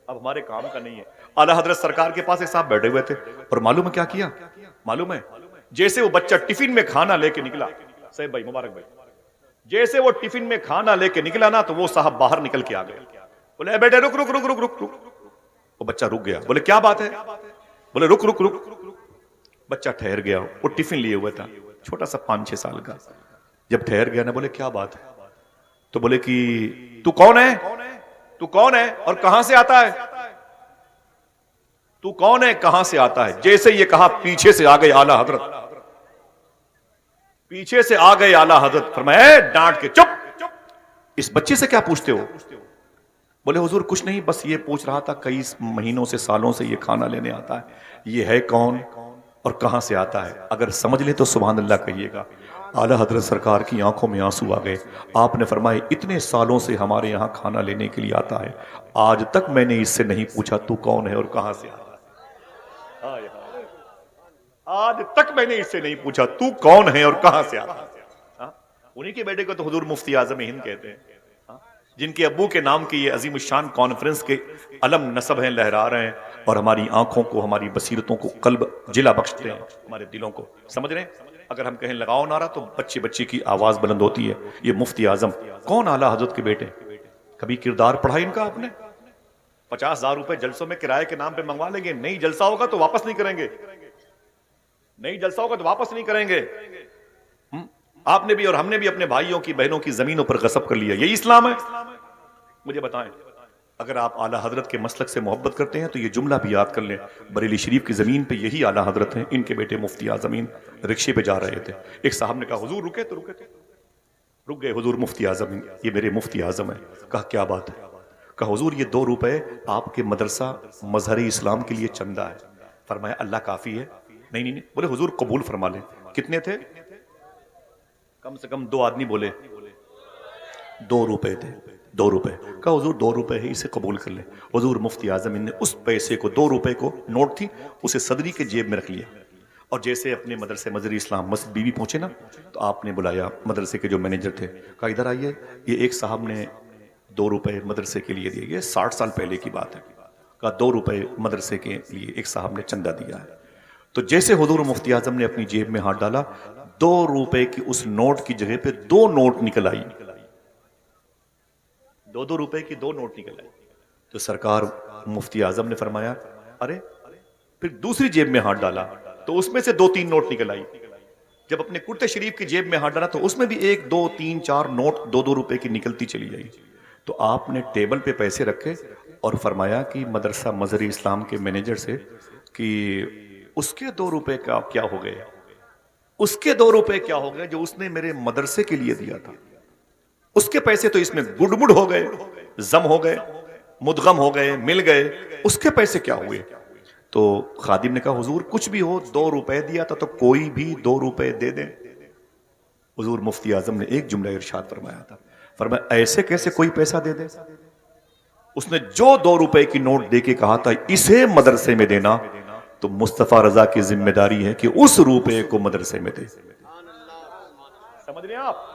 اب ہمارے کام کا نہیں ہے۔ اعلیٰ حضرت سرکار کے پاس ایک صاحب بیٹھے ہوئے تھے اور معلوم ہے کیا کیا؟ معلوم ہے جیسے وہ بچہ ٹفن میں کھانا لے کے نکلا، صاحب بھائی مبارک بھائی، جیسے وہ ٹفن میں کھانا لے کے نکلا نا تو وہ صاحب باہر نکل کے آ گئے، بولے اے بیٹے رک رک رک رک رک رک. وہ بچہ رک گیا. بولے کیا بات ہے؟ بولے رک رک رک. بچہ ٹھہر گیا. وہ ٹفن لیے ہوئے تھا, چھوٹا سا 5-6 سال کا. جب ٹھہر گیا نا, بولے کیا بات ہے؟ تو بولے کہ تو کون ہے, تو کون ہے اور کہاں سے آتا ہے؟ تو کون ہے, کہاں سے آتا ہے؟ جیسے یہ کہا پیچھے سے آ گئے اعلیٰ حضرت, پیچھے سے آ گئے اعلیٰ حضرت. فرمایا ڈانٹ کے چپ, اس بچے سے کیا پوچھتے ہو؟ بولے حضور کچھ نہیں, بس یہ پوچھ رہا تھا کئی مہینوں سے سالوں سے یہ کھانا لینے آتا ہے, یہ ہے کون اور کہاں سے آتا ہے؟ اگر سمجھ لے تو سبحان اللہ کہیے گا. اعلیٰ حضرت سرکار کی آنکھوں میں آنسو آ گئے. آپ نے فرمایا اتنے سالوں سے ہمارے یہاں کھانا لینے کے لیے آتا ہے, آج تک میں نے اس سے نہیں پوچھا تو کون ہے اور کہاں سے آتا ہے. آج تک میں نے اس سے نہیں پوچھا تو کون ہے اور کہاں سے آتا ہے. انہی کے بیٹے کو تو حضور مفتی اعظم ہند کہتے ہیں, جن کے ابو کے نام کی یہ عظیم الشان کانفرنس کے علم نصب ہیں, لہرا رہے ہیں اور ہماری آنکھوں کو, ہماری بصیرتوں کو قلب جلا بخشتے ہیں, ہمارے دلوں کو. سمجھ رہے ہیں؟ اگر ہم کہیں لگاؤ نعرہ تو بچے بچے کی آواز بلند ہوتی ہے. یہ مفتی اعظم کون؟ اعلیٰ حضرت کے بیٹے. کبھی کردار پڑھا ان کا آپ نے؟ 50,000 روپے جلسوں میں کرائے کے نام پہ منگوا لیں گے, نہیں جلسہ ہوگا تو واپس نہیں کریں گے, نہیں جلسہ ہوگا تو واپس نہیں کریں گے. آپ نے بھی اور ہم نے بھی اپنے بھائیوں کی بہنوں کی زمینوں پر غصب کر لیا. یہی اسلام ہے؟ مجھے بتائیں. اگر آپ اعلیٰ حضرت کے مسلک سے محبت کرتے ہیں تو یہ جملہ بھی یاد کر لیں. بریلی شریف کی زمین پہ یہی اعلیٰ حضرت ہیں, ان کے بیٹے مفتی اعظمین رکشے پہ جا رہے تھے. ایک صاحب نے کہا حضور رکے تو رکے, رک گئے. حضور مفتی اعظم, یہ میرے مفتی اعظم ہے. کہا کیا بات ہے؟ کہا حضور یہ 2 روپے آپ کے مدرسہ مظہر اسلام کے لیے چندہ ہے. فرمایا اللہ کافی ہے؟ نہیں نہیں. بولے حضور قبول فرما لیں. کتنے تھے؟ کم سے کم 2 آدمی بولے 2 روپے تھے. 2 روپے. کہا حضور 2 روپے ہے, اسے قبول کر لیں. حضور مفتی اعظم نے اس پیسے کو 2 روپے کو نوٹ تھی اسے صدری کے جیب میں رکھ لیا, اور جیسے اپنے مدرسے مظہر اسلام مسجد بی بی پہنچے نا تو آپ نے بلایا مدرسے کے جو مینیجر تھے, کہا ادھر آئیے, یہ ایک صاحب نے 2 روپے مدرسے کے لیے دیے, یہ 60 سال پہلے کی بات ہے. کہا 2 روپے مدرسے کے لیے ایک صاحب نے چندہ دیا ہے. تو جیسے حضور مفتی اعظم نے اپنی جیب میں ہاتھ ڈالا, 2 روپے کی اس نوٹ کی جگہ پہ 2 نوٹ نکل آئی. 2 روپے کی 2 نوٹ نکل آئی. تو سرکار مفتی اعظم نے فرمایا ارے, پھر دوسری جیب میں ہاتھ ڈالا تو اس میں سے 2-3 نوٹ نکل آئی. جب اپنے کرتے شریف کی جیب میں ہاتھ ڈالا تو اس میں بھی 1 2 3 4 نوٹ 2 روپے کی نکلتی چلی آئی. تو آپ نے ٹیبل پہ پیسے رکھے اور فرمایا کہ مدرسہ مظہر اسلام کے مینیجر سے کہ اس کے 2 روپے کا کیا ہو گئے, اس کے 2 روپے کیا ہو گئے جو اس نے میرے مدرسے کے لیے دیا تھا. اس کے پیسے تو اس میں گڑ مڑ ہو گئے, زم ہو گئے, مدغم ہو گئے, مل گئے, اس کے پیسے کیا ہوئے؟ تو خادم نے کہا حضور کچھ بھی ہو, 2 روپے دیا تھا تو کوئی بھی 2 روپے دے دیں. حضور مفتی اعظم نے ایک جملہ ارشاد فرمایا تھا, فرمایا ایسے کیسے کوئی پیسہ دے دے؟ اس نے جو 2 روپے کی نوٹ دے کے کہا تھا اسے مدرسے میں دینا, تو مصطفیٰ رضا کی ذمہ داری ہے کہ اس روپے کو مدرسے میں دے. سمجھ رہے ہیں آپ؟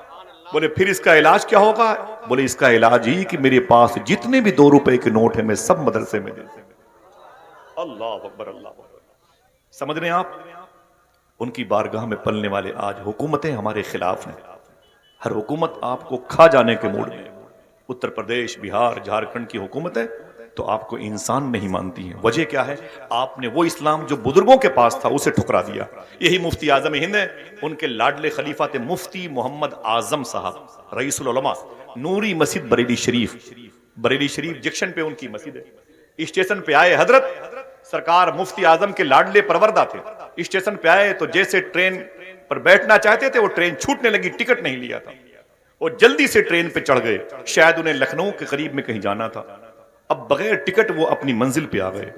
بولے پھر اس کا علاج کیا ہوگا؟ بولے اس کا علاج ہی کہ میرے پاس جتنے بھی 2 روپے کے نوٹ ہیں میں سب مدرسے میں دے دوں. اللہ اکبر, اللہ اکبر. سمجھ رہے ہیں آپ؟ ان کی بارگاہ میں پلنے والے آج حکومتیں ہمارے خلاف ہیں. ہر حکومت آپ کو کھا جانے کے موڈ میں. اتر پردیش, بہار, جھارکھنڈ کی حکومتیں تو آپ کو انسان نہیں مانتی ہیں. وجہ کیا ہے؟ آپ نے وہ اسلام جو بزرگوں کے پاس تھا اسے ٹھکرا دیا. یہی مفتی اعظم ہند ہے, ان کے لاڈلے خلیفہ تھے مفتی محمد اعظم صاحب رئیس العلماء, نوری مسجد بریلی شریف. بریلی شریف جنکشن پہ ان کی مسجد ہے. اسٹیشن پہ آئے حضرت سرکار مفتی اعظم کے لاڈلے پروردہ تھے. اسٹیشن پہ آئے تو جیسے ٹرین پر بیٹھنا چاہتے تھے وہ ٹرین چھوٹنے لگی, ٹکٹ نہیں لیا تھا. وہ جلدی سے ٹرین پہ چڑھ گئے, شاید انہیں لکھنؤ کے قریب میں کہیں جانا تھا. اب بغیر ٹکٹ وہ اپنی منزل پہ آ گئے,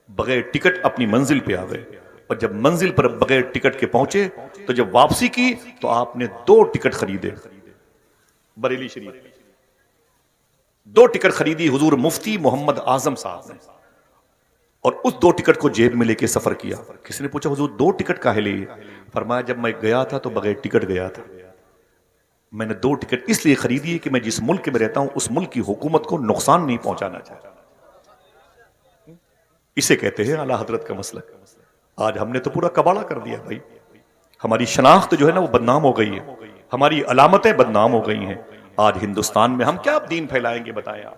بغیر ٹکٹ اپنی منزل پہ آ گئے. اور جب منزل پر بغیر ٹکٹ کے پہنچے تو جب واپسی کی تو آپ نے 2 ٹکٹ خریدے. بریلی شریف 2 ٹکٹ خریدی حضور مفتی محمد اعظم صاحب نے, اور اس 2 ٹکٹ کو جیب میں لے کے سفر کیا. کسی نے پوچھا حضور 2 ٹکٹ کاہے لیے؟ فرمایا جب میں گیا تھا تو بغیر ٹکٹ گیا تھا. میں نے 2 ٹکٹ اس لیے خریدی کہ میں جس ملک میں رہتا ہوں اس ملک کی حکومت کو نقصان نہیں پہنچانا چاہتا. اسے کہتے ہیں اعلیٰ حضرت کا مسلک. آج ہم نے تو پورا کباڑہ کر دیا بھائی. ہماری شناخت جو ہے نا وہ بدنام ہو گئی ہے, ہماری علامتیں بدنام ہو گئی ہیں. آج ہندوستان میں ہم کیا دین پھیلائیں گے بتائیں آپ؟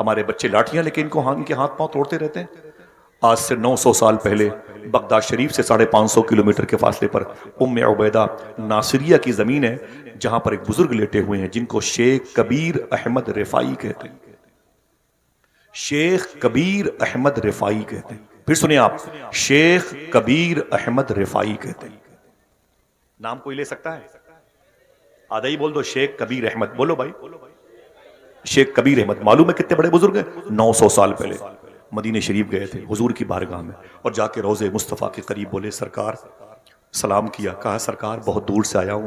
ہمارے بچے لاٹھیاں لے کے ان کے ہاتھ پاؤں توڑتے رہتے ہیں. آج سے 900 سال پہلے بغداد شریف سے 550 کلومیٹر کے فاصلے پر ام عبیدہ ناصریہ کی زمین ہے جہاں پر ایک بزرگ لیٹے ہوئے ہیں جن کو شیخ کبیر احمد رفاعی کہتے ہیں. شیخ کبیر احمد رفاعی کہتے ہیں. پھر سنیں آپ, شیخ کبیر احمد رفاعی کہتے ہیں. نام کوئی لے سکتا ہے؟ آدھا ہی بول دو, شیخ کبیر احمد. بولو بھائی, شیخ کبیر احمد. معلوم ہے کتنے بڑے بزرگ ہیں؟ 900 سال پہلے مدینہ شریف گئے تھے حضور کی بارگاہ میں, اور جا کے روضے مصطفیٰ کے قریب بولے سرکار, سلام کیا, کہا سرکار بہت دور سے آیا ہوں,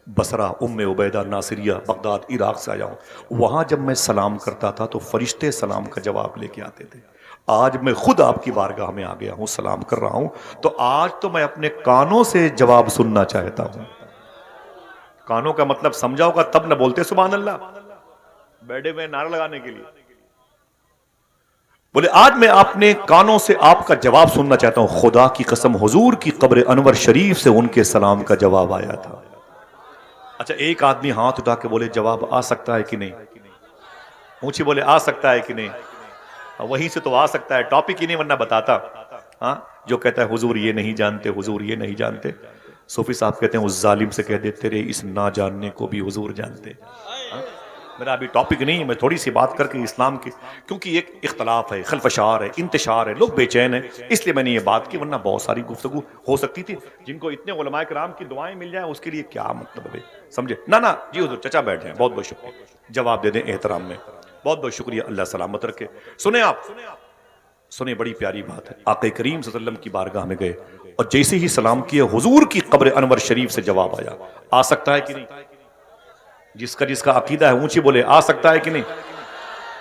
بصرہ ام عبیدہ ناصریہ بغداد عراق سے آیا ہوں. وہاں جب میں سلام کرتا تھا تو فرشتے سلام کا جواب لے کے آتے تھے. آج میں خود آپ کی بارگاہ میں آ گیا ہوں, سلام کر رہا ہوں, تو آج تو میں اپنے کانوں سے جواب سننا چاہتا ہوں. کانوں کا مطلب سمجھا ہوگا تب نہ بولتے سبحان اللہ, بیٹھے ہوئے نعرہ لگانے کے لیے. بولے آج میں اپنے کانوں سے آپ کا جواب سننا چاہتا ہوں. خدا کی قسم حضور کی قبر انور شریف سے ان کے سلام کا جواب آیا تھا. اچھا, ایک آدمی ہاتھ اٹھا کے بولے جواب آ سکتا ہے کہ نہیں؟ اونچی بولے آ سکتا ہے کہ نہیں؟ وہیں سے تو آ سکتا ہے, ٹاپک ہی نہیں ورنہ بتاتا. ہاں, جو کہتا ہے حضور یہ نہیں جانتے, حضور یہ نہیں جانتے, صوفی صاحب کہتے ہیں اس ظالم سے کہہ دیتے رہے اس نہ جاننے کو بھی حضور جانتے. میرا ابھی ٹاپک نہیں ہے, میں تھوڑی سی بات کر کے اسلام کی, کیونکہ ایک اختلاف ہے, خلفشار ہے, انتشار ہے, لوگ بے چین ہیں, اس لیے میں نے یہ بات کی, ورنہ بہت ساری گفتگو ہو سکتی تھی. جن کو اتنے علماء کرام کی دعائیں مل جائیں اس کے لیے کیا مطلب ہے, سمجھے نا. جی حضور چچا بیٹھے ہیں, بہت بہت شکریہ, جواب دے دیں احترام میں, بہت بہت شکریہ, اللہ سلامت رکھے. سنیں آپ, سنیں, بڑی پیاری بات ہے. آقا کریم صلی اللہ علیہ وسلم کی بارگاہ میں گئے اور جیسے ہی سلام کیے حضور کی قبر انور شریف سے جواب آیا. آ سکتا ہے کہ نہیں؟ جس کا عقیدہ ہے اونچی بولے آ سکتا ہے کہ نہیں؟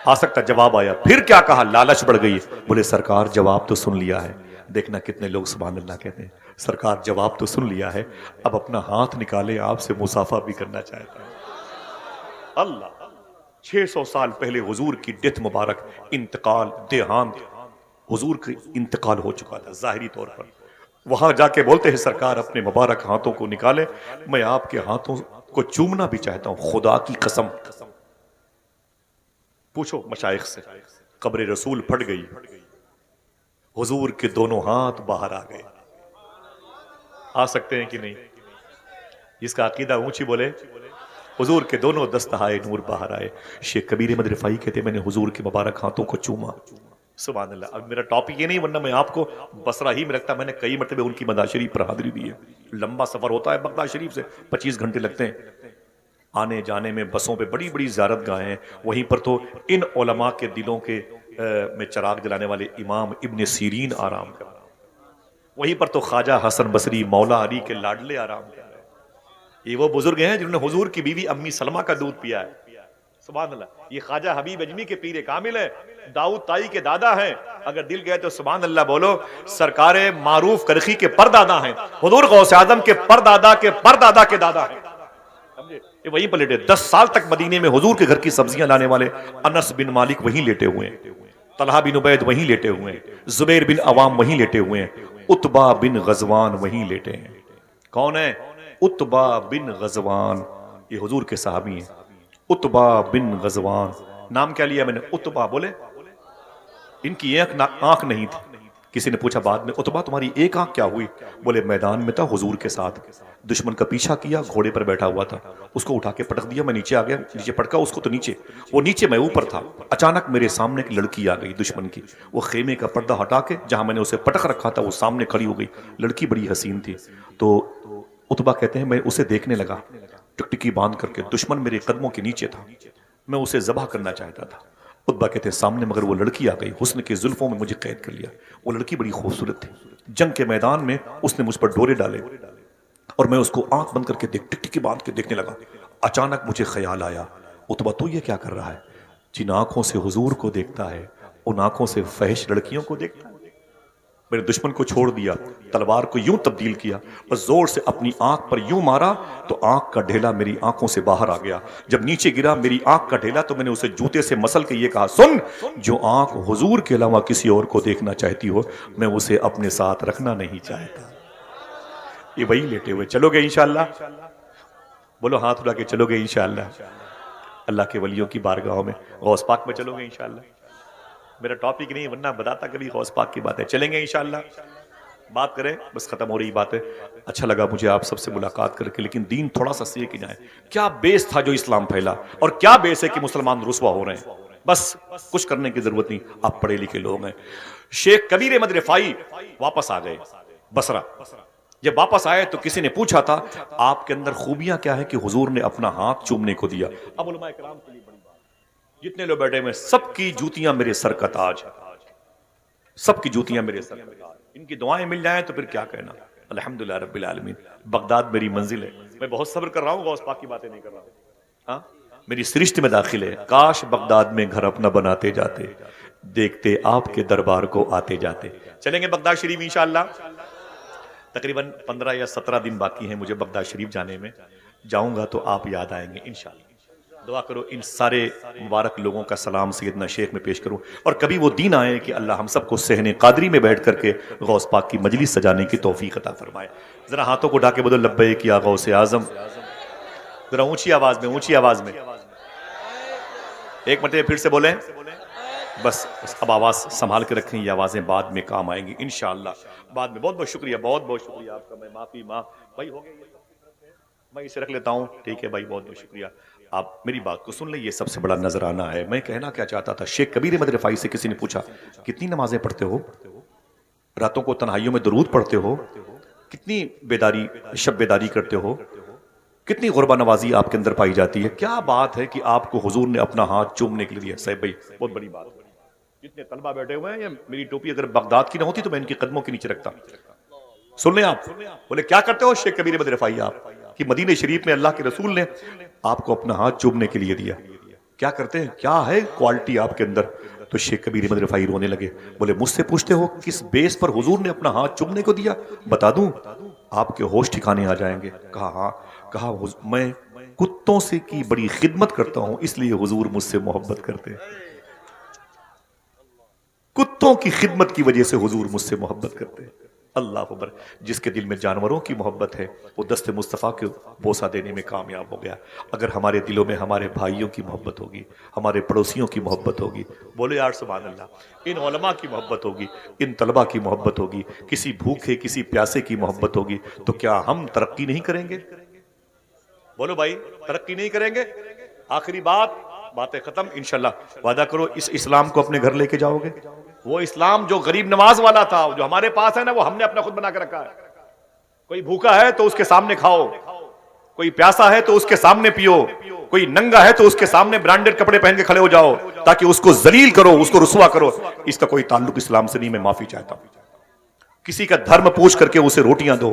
آ سکتا. جواب آیا. پھر کیا کہا؟ لالچ بڑھ گئی. بولے سرکار جواب تو سن لیا ہے. دیکھنا کتنے لوگ سبحان اللہ کہتے ہیں, سرکار جواب تو سن لیا ہے, اب اپنا ہاتھ نکالے آپ سے مصافحہ بھی کرنا چاہتا ہے. اللہ, 600 سال پہلے حضور کی ڈیتھ مبارک, انتقال, دیہانت, حضور کا انتقال ہو چکا تھا ظاہری طور پر. وہاں جا کے بولتے ہیں سرکار اپنے مبارک ہاتھوں کو نکالے, میں آپ کے ہاتھوں کو چومنا بھی چاہتا ہوں, خدا کی قسم. پوچھو مشائخ سے. قبر رسول پھٹ گئی, حضور کے دونوں ہاتھ باہر آ گئے. آ سکتے ہیں کہ نہیں؟ جس کا عقیدہ اونچی بولے حضور کے دونوں دستہائے نور باہر آئے. شیخ کبیر احمد رفاعی کہتے ہیں میں نے حضور کے مبارک ہاتھوں کو چوما. سبحان اللہ. اب میرا ٹاپک یہ نہیں, ورنہ میں آپ کو بصرہ ہی میں رکھتا. میں نے کئی مرتبہ ان کی مدار شریف پر حاضری دی ہے. لمبا سفر ہوتا ہے بغداد شریف سے, 25 گھنٹے لگتے ہیں آنے جانے میں. بسوں پہ بڑی بڑی زیارت گاہیں ہیں. وہیں پر تو ان علماء کے دلوں کے میں چراغ جلانے والے امام ابن سیرین آرام کر رہا ہوں. وہیں پر تو خواجہ حسن بصری مولا علی کے لاڈلے آرام کر رہے ہیں. یہ وہ بزرگ ہیں جنہوں نے حضور کی بیوی امی سلمہ کا دودھ پیا ہے. سبحان اللہ. یہ خواجہ حبیب اجمی کے پیر کامل ہے, داؤد تائی کے دادا ہیں. اگر دل گئے تو سبحان اللہ بولو. سرکار معروف کرخی کے پردادا ہیں, حضور غوث اعظم کے پردادا کے پردادا کے دادا ہیں. یہ وہیں پر لیٹے. 10 سال تک مدینے میں حضور کے گھر کی سبزیاں لانے والے انس بن مالک وہیں لیٹے ہوئے ہیں, طلحہ بن عبید وہیں لیٹے ہوئے ہیں, زبیر بن عوام وہیں لیٹے ہوئے ہیں, عتبہ بن غزوان وہیں لیٹے ہیں. کون ہے؟ عتبہ بن غزوان. یہ حضور کے صحابی ہیں. عتبہ بن غزوان. نام کیا لیا میں نے؟ عتبہ. بولے ان کی ایک آنکھ نہیں تھی. کسی نے پوچھا بعد میں عتبہ تمہاری ایک آنکھ کیا ہوئی؟ بولے میدان میں تھا حضور کے ساتھ, دشمن کا پیچھا کیا, گھوڑے پر بیٹھا ہوا تھا, اس کو اٹھا کے پٹک دیا, میں نیچے آ گیا, نیچے پٹکا اس کو تو نیچے, وہ نیچے میں اوپر تھا. اچانک میرے سامنے ایک لڑکی آ گئی دشمن کی, وہ خیمے کا پردہ ہٹا کے جہاں میں نے اسے پٹک رکھا تھا وہ سامنے کھڑی ہو گئی. لڑکی بڑی حسین تھی. تو عتبہ کہتے ہیں میں اسے دیکھنے لگا ٹکٹکی باندھ کر کے, دشمن میرے قدموں کے نیچے تھا, میں اسے ذبح کرنا چاہتا تھا. عتبہ کہتے ہیں سامنے مگر وہ لڑکی آ گئی, حسن کے زلفوں میں مجھے قید کر لیا. وہ لڑکی بڑی خوبصورت تھی. جنگ کے میدان میں اس نے مجھ پر ڈورے ڈالے اور میں اس کو آنکھ بند کر کے ٹکٹکی باندھ کے دیکھنے لگا. اچانک مجھے خیال آیا, عتبہ تو یہ کیا کر رہا ہے؟ جن آنکھوں سے حضور کو دیکھتا ہے ان آنکھوں سے فحش لڑکیوں کو دیکھتا ہے. میرے دشمن کو چھوڑ دیا, تلوار کو یوں تبدیل کیا اور زور سے اپنی آنکھ پر یوں مارا تو آنکھ کا ڈھیلا میری آنکھوں سے باہر آ گیا. جب نیچے گرا میری آنکھ کا ڈھیلا تو میں نے اسے جوتے سے مسل کے یہ کہا, سن, جو آنکھ حضور کے علاوہ کسی اور کو دیکھنا چاہتی ہو میں اسے اپنے ساتھ رکھنا نہیں چاہتا. یہ وہی لیٹے ہوئے. چلو گے انشاءاللہ؟ بولو ہاتھ اٹھا کے چلو گے انشاءاللہ؟ اللہ کے ولیوں کی بارگاہوں میں غوث پاک میں چلو گے انشاءاللہ. میرا ٹاپک نہیں ورنہ بتاتا کبھی غوث پاک کی بات ہے. چلیں گے انشاءاللہ, بات کریں, بس ختم ہو رہی بات ہے. اچھا لگا مجھے آپ سب سے ملاقات کر کے, لیکن دین تھوڑا سا سیکھ جائیں. کیا بیس تھا جو اسلام پھیلا, اور کیا بیس ہے کہ مسلمان رسوا ہو رہے ہیں. بس کچھ کرنے کی ضرورت نہیں, آپ پڑھے لکھے لوگ ہیں. شیخ کبیر احمد رفاعی واپس آ گئے بصرہ. جب واپس آئے تو کسی نے پوچھا تھا آپ کے اندر خوبیاں کیا ہے کہ حضور نے اپنا ہاتھ چومنے کو دیا. اب علماء کرام کے لیے بڑی بات, جتنے لوگ بیٹھے ہوئے سب کی جوتیاں میرے سر کا تاج, سب کی جوتیاں میرے سر کا تاج. ان کی دعائیں مل جائیں تو پھر کیا کہنا. الحمدللہ رب العالمین. بغداد میری منزل ہے, میں بہت صبر کر رہا ہوں, غوث پاک کی باتیں نہیں کر رہا ہوں. ہاں میری سرشت میں داخل ہے. کاش بغداد میں گھر اپنا بناتے جاتے, دیکھتے آپ کے دربار کو آتے جاتے. چلیں گے بغداد شریف انشاءاللہ. تقریباً 15 یا 17 دن باقی ہیں مجھے بغداد شریف جانے میں. جاؤں گا تو آپ یاد آئیں گے انشاءاللہ. دعا کرو ان سارے مبارک لوگوں کا سلام سیدنا شیخ میں پیش کروں, اور کبھی وہ دن آئے کہ اللہ ہم سب کو صحن قادری میں بیٹھ کر کے غوث پاک کی مجلس سجانے کی توفیق عطا فرمائے. ذرا ہاتھوں کو اٹھا کے بولو لبیک یا غوث اعظم. ذرا اونچی آواز میں, اونچی آواز میں ایک مرتبہ پھر سے بولیں. بس اب آواز سنبھال کے رکھیں, یہ آوازیں بعد میں کام آئیں گی انشاءاللہ بعد میں. بہت بہت شکریہ, بہت بہت شکریہ آپ کا. میں معافی بھائی ہو گئی, میں اسے رکھ لیتا ہوں. ٹھیک ہے بھائی, بہت بہت شکریہ. آپ میری بات کو سن لیں, یہ سب سے بڑا نذرانہ ہے. میں کہنا کیا چاہتا تھا, شیخ کبیر احمد رفاعی سے کسی نے پوچھا کتنی نمازیں پڑھتے ہو, راتوں کو تنہائیوں میں درود پڑھتے ہو, کتنی بیداری شب بیداری کرتے ہو, کتنی غربہ نوازی آپ کے اندر پائی جاتی ہے. کیا بات ہے کہ آپ کو حضور نے اپنا ہاتھ چومنے کے لیے دیا. صاحب بھائی بہت بڑی بات ہے. جتنے طلبہ بیٹھے ہوئے ہیں, یہ میری ٹوپی اگر بغداد کی نہ ہوتی تو میں ان کے قدموں کے نیچے رکھتا. سن لیں آپ. بولے کیا کرتے ہو شیخ کبیر احمد رفاعی, آپ کہ مدینہ شریف میں اللہ کے رسول نے آپ کو اپنا ہاتھ چومنے کے لیے دیا. کیا کرتے ہیں, کیا ہے کوالٹی آپ کے اندر. تو شیخ کبیر احمد رفاعی رونے لگے. بولے مجھ سے پوچھتے ہو کس بیس پر حضور نے اپنا ہاتھ چومنے کو دیا, بتا دوں آپ کے ہوش ٹھکانے آ جائیں گے. کہا ہاں. کہا میں کتوں سے کی بڑی خدمت کرتا ہوں اس لیے حضور مجھ سے محبت کرتے ہیں. کتوں کی خدمت کی وجہ سے حضور مجھ سے محبت کرتے ہیں. اللہ اکبر. جس کے دل میں جانوروں کی محبت ہے وہ دست مصطفیٰ کے بوسہ دینے میں کامیاب ہو گیا. اگر ہمارے دلوں میں ہمارے بھائیوں کی محبت ہوگی, ہمارے پڑوسیوں کی محبت ہوگی, بولے یار سبحان اللہ, ان علماء کی محبت ہوگی, ان طلباء کی محبت ہوگی, کسی بھوکے کسی پیاسے کی محبت ہوگی, تو کیا ہم ترقی نہیں کریں گے؟ بولو بھائی, ترقی نہیں کریں گے؟ آخری باتیں ختم انشاءاللہ. وعدہ کرو اس اسلام کو اپنے گھر لے کے جاؤ گے. وہ اسلام جو غریب نواز والا تھا, جو ہمارے پاس ہے نا, وہ ہم نے اپنا خود بنا کے رکھا ہے. کوئی بھوکا ہے تو اس کے سامنے کھاؤ, کوئی پیاسا ہے تو اس کے سامنے پیو, کوئی ننگا ہے تو اس کے سامنے برانڈڈ کپڑے پہن کے کھڑے ہو جاؤ تاکہ اس کو ذلیل کرو, اس کو رسوا کرو. اس کا کوئی تعلق اسلام سے نہیں, میں معافی چاہتا ہوں. کسی کا دھرم پوچھ کر کے اسے روٹیاں دو.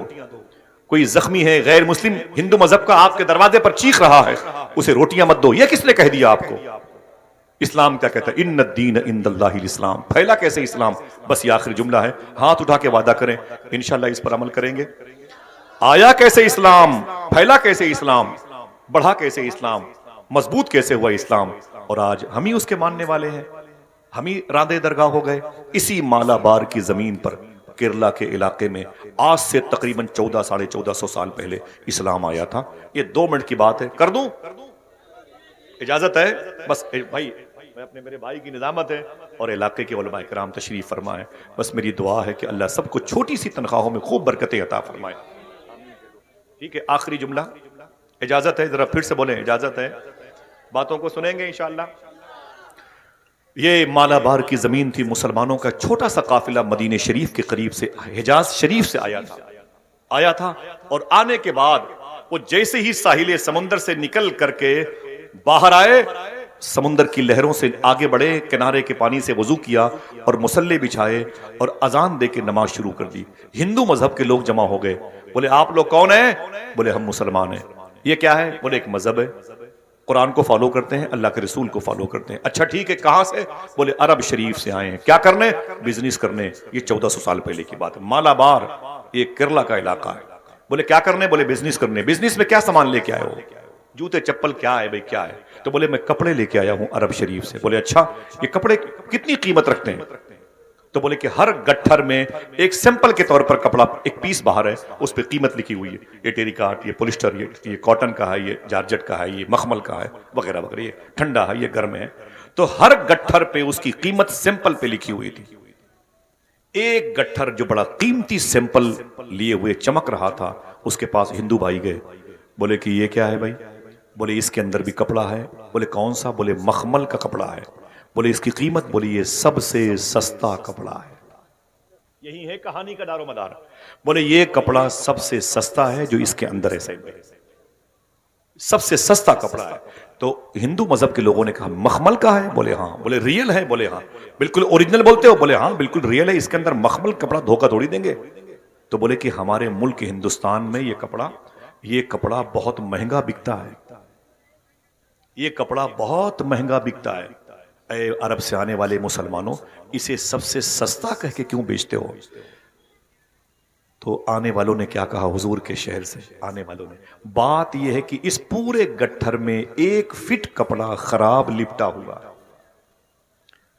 کوئی زخمی ہے غیر مسلم ہندو مذہب کا آپ کے دروازے پر چیخ رہا ہے, اسے روٹیاں مت دو. یہ کس نے کہہ دیا آپ کو؟ اسلام کیا کہتا ہے, ان الدین عند اللہ الاسلام. پھیلا کیسے اسلام؟ بس یہ آخری جملہ ہے. ہاتھ اٹھا کے وعدہ کریں انشاءاللہ اس پر عمل کریں گے. آیا کیسے اسلام, پھیلا کیسے اسلام, بڑھا کیسے اسلام, مضبوط کیسے ہوا اسلام, اور آج ہم ہی اس کے ماننے والے ہیں. ہم ہی راندے درگاہ ہو گئے. اسی مالابار کی زمین پر کیرلا کے علاقے میں آج سے تقریباً 1400 سال پہلے اسلام آیا تھا. یہ 2 منٹ کی بات ہے, کر دوں اجازت ہے؟ بس بھائی میں اپنے میرے بھائی کی نظامت ہے اور علاقے کے علماء کرام تشریف فرمائیں. بس میری دعا ہے کہ اللہ سب کو چھوٹی سی تنخواہوں میں خوب برکتیں عطا فرمائے. ٹھیک ہے, آخری جملہ اجازت ہے؟ ذرا پھر سے بولیں اجازت ہے؟ باتوں کو سنیں گے انشاءاللہ. یہ مالابار کی زمین تھی. مسلمانوں کا چھوٹا سا قافلہ مدینہ شریف کے قریب سے حجاز شریف سے آیا تھا اور آنے کے بعد وہ جیسے ہی ساحل سمندر سے نکل کر کے باہر آئے, سمندر کی لہروں سے آگے بڑھے, کنارے کے پانی سے وضو کیا اور مصلے بچھائے اور اذان دے کے نماز شروع کر دی. ہندو مذہب کے لوگ جمع ہو گئے. بولے آپ لوگ کون ہیں؟ بولے ہم مسلمان ہیں. یہ کیا ہے؟ بولے ایک مذہب ہے, قرآن کو فالو کرتے ہیں, اللہ کے رسول کو فالو کرتے ہیں. اچھا ٹھیک ہے, کہاں سے؟ بولے عرب شریف سے آئے ہیں. کیا کرنے؟ بزنس کرنے. یہ 1400 سال پہلے کی بات ہے. مالابار یہ کیرلا کا علاقہ ہے. بولے کیا کرنے؟ بولے بزنس کرنے. بزنس میں کیا سامان لے کے آئے ہو؟ جوتے چپل کیا ہے بھائی, کیا ہے؟ تو بولے میں کپڑے لے کے آیا ہوں عرب شریف سے. بولے اچھا, یہ کپڑے کتنی قیمت رکھتے ہیں؟ تو بولے کہ ہر گٹھر میں ایک سیمپل کے طور پر کپڑا ایک پیس باہر ہے، اس پہ قیمت لکھی ہوئی ہے، یہ ٹیریکاٹ، یہ پولیسٹر، یہ کاٹن کا ہے، یہ جارجٹ کا ہے، یہ مخمل کا ہے، وغیرہ وغیرہ، یہ ٹھنڈا ہے، یہ گرم ہے. تو ہر گٹھر پہ اس کی قیمت سیمپل پہ لکھی ہوئی تھی. ایک گٹھر جو بڑا قیمتی سیمپل لیے ہوئے چمک رہا تھا، اس کے پاس ہندو بھائی گئے، بولے کہ یہ کیا ہے بھائی؟ بولے اس کے اندر بھی کپڑا ہے. بولے کون سا؟ بولے مخمل کا کپڑا ہے. بولے اس کی قیمت؟ بولے یہ سب سے سستا کپڑا ہے. یہی ہے کہانی کا دار و مدار. بولے یہ کپڑا سب سے سستا ہے جو اس کے اندر ہے، سب سے سستا کپڑا ہے. تو ہندو مذہب کے لوگوں نے کہا مخمل کا ہے؟ بولے ہاں. بولے ریئل ہے؟ بولے ہاں. بالکل اوریجنل بولتے ہو؟ بولے ہاں بالکل ریئل ہے، اس کے اندر مخمل کپڑا دھوکہ تھوڑی دیں گے. تو بولے کہ ہمارے ملک ہندوستان میں یہ کپڑا بہت مہنگا بکتا ہے، یہ کپڑا بہت مہنگا بکتا ہے. اے عرب سے آنے والے مسلمانوں، اسے سب سے سستا کہہ کے کیوں بیچتے ہو؟ تو آنے والوں نے کیا کہا؟ حضور کے شہر سے آنے والوں نے، بات یہ ہے کہ اس پورے گٹھر میں 1 فٹ کپڑا خراب لپٹا ہوا ہے.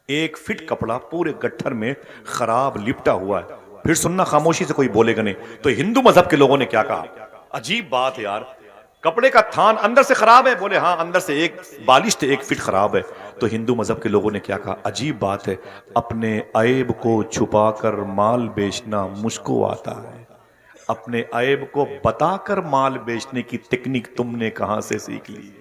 1 فٹ کپڑا پورے گٹھر میں خراب لپٹا ہوا ہے. پھر سننا، خاموشی سے کوئی بولے گا نہیں. تو ہندو مذہب کے لوگوں نے کیا کہا؟ عجیب بات ہے یار، کپڑے کا تھان اندر سے خراب ہے؟ بولے ہاں اندر سے ایک بالش 1 فٹ خراب ہے. تو ہندو مذہب کے لوگوں نے کیا کہا؟ عجیب بات ہے، اپنے عیب کو چھپا کر مال بیچنا مجھ کو آتا ہے، اپنے عیب کو بتا کر مال بیچنے کی ٹیکنیک تم نے کہاں سے سیکھ لی ہے؟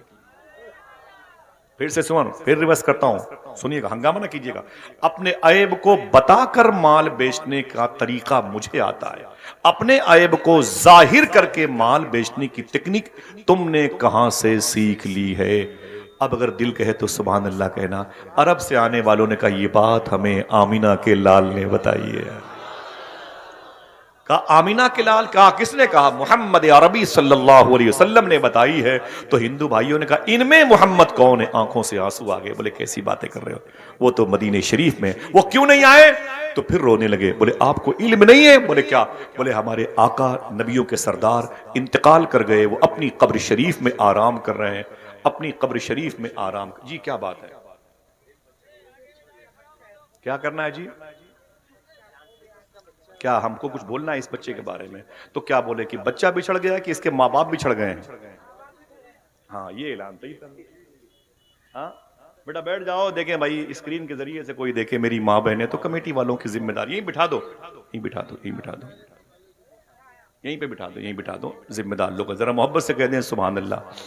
پھر سے سنو، پھر ریورس کرتا ہوں، سنیے گا، ہنگامہ نہ کیجیے گا. اپنے عیب کو بتا کر مال بیچنے کا طریقہ مجھے آتا ہے، اپنے عیب کو ظاہر کر کے مال بیچنے کی ٹیکنیک تم نے کہاں سے سیکھ لی ہے؟ اب اگر دل کہے تو سبحان اللہ کہنا. عرب سے آنے والوں نے کہا یہ بات ہمیں آمینہ کے لال نے بتائی ہے. کہا آمینہ کے لال؟ کہا کس نے کہا؟ محمد عربی صلی اللہ علیہ وسلم نے بتائی ہے. تو ہندو بھائیوں نے کہا ان میں محمد کون ہے؟ آنکھوں سے آنسو آگے. بولے کیسی باتیں کر رہے ہو، وہ تو مدینے شریف میں، وہ کیوں نہیں آئے؟ تو پھر رونے لگے. بولے آپ کو علم نہیں ہے؟ بولے کیا؟ بولے ہمارے آقا نبیوں کے سردار انتقال کر گئے، وہ اپنی قبر شریف میں آرام کر رہے ہیں، اپنی قبر شریف میں آرام. جی کیا بات ہے، کیا کرنا ہے جی؟ کیا ہم کو کچھ بولنا ہے اس بچے کے بارے میں؟ تو کیا بولے کہ بچہ بچھڑ گیا کہ اس کے ماں باپ بچھڑ گئے ہیں؟ ہاں یہ اعلان تو ہی کرنا. ہاں بیٹا بیٹھ جاؤ، دیکھیں بھائی اسکرین کے ذریعے سے کوئی دیکھے میری ماں بہنیں، تو کمیٹی والوں کی ذمہ داری، یہیں بٹھا دو، یہیں بٹھا دو، یہیں بٹھا دو، یہیں پہ بٹھا دو، یہیں بٹھا دو. ذمہ دار لوگ ذرا محبت سے کہہ دیں سبحان اللہ.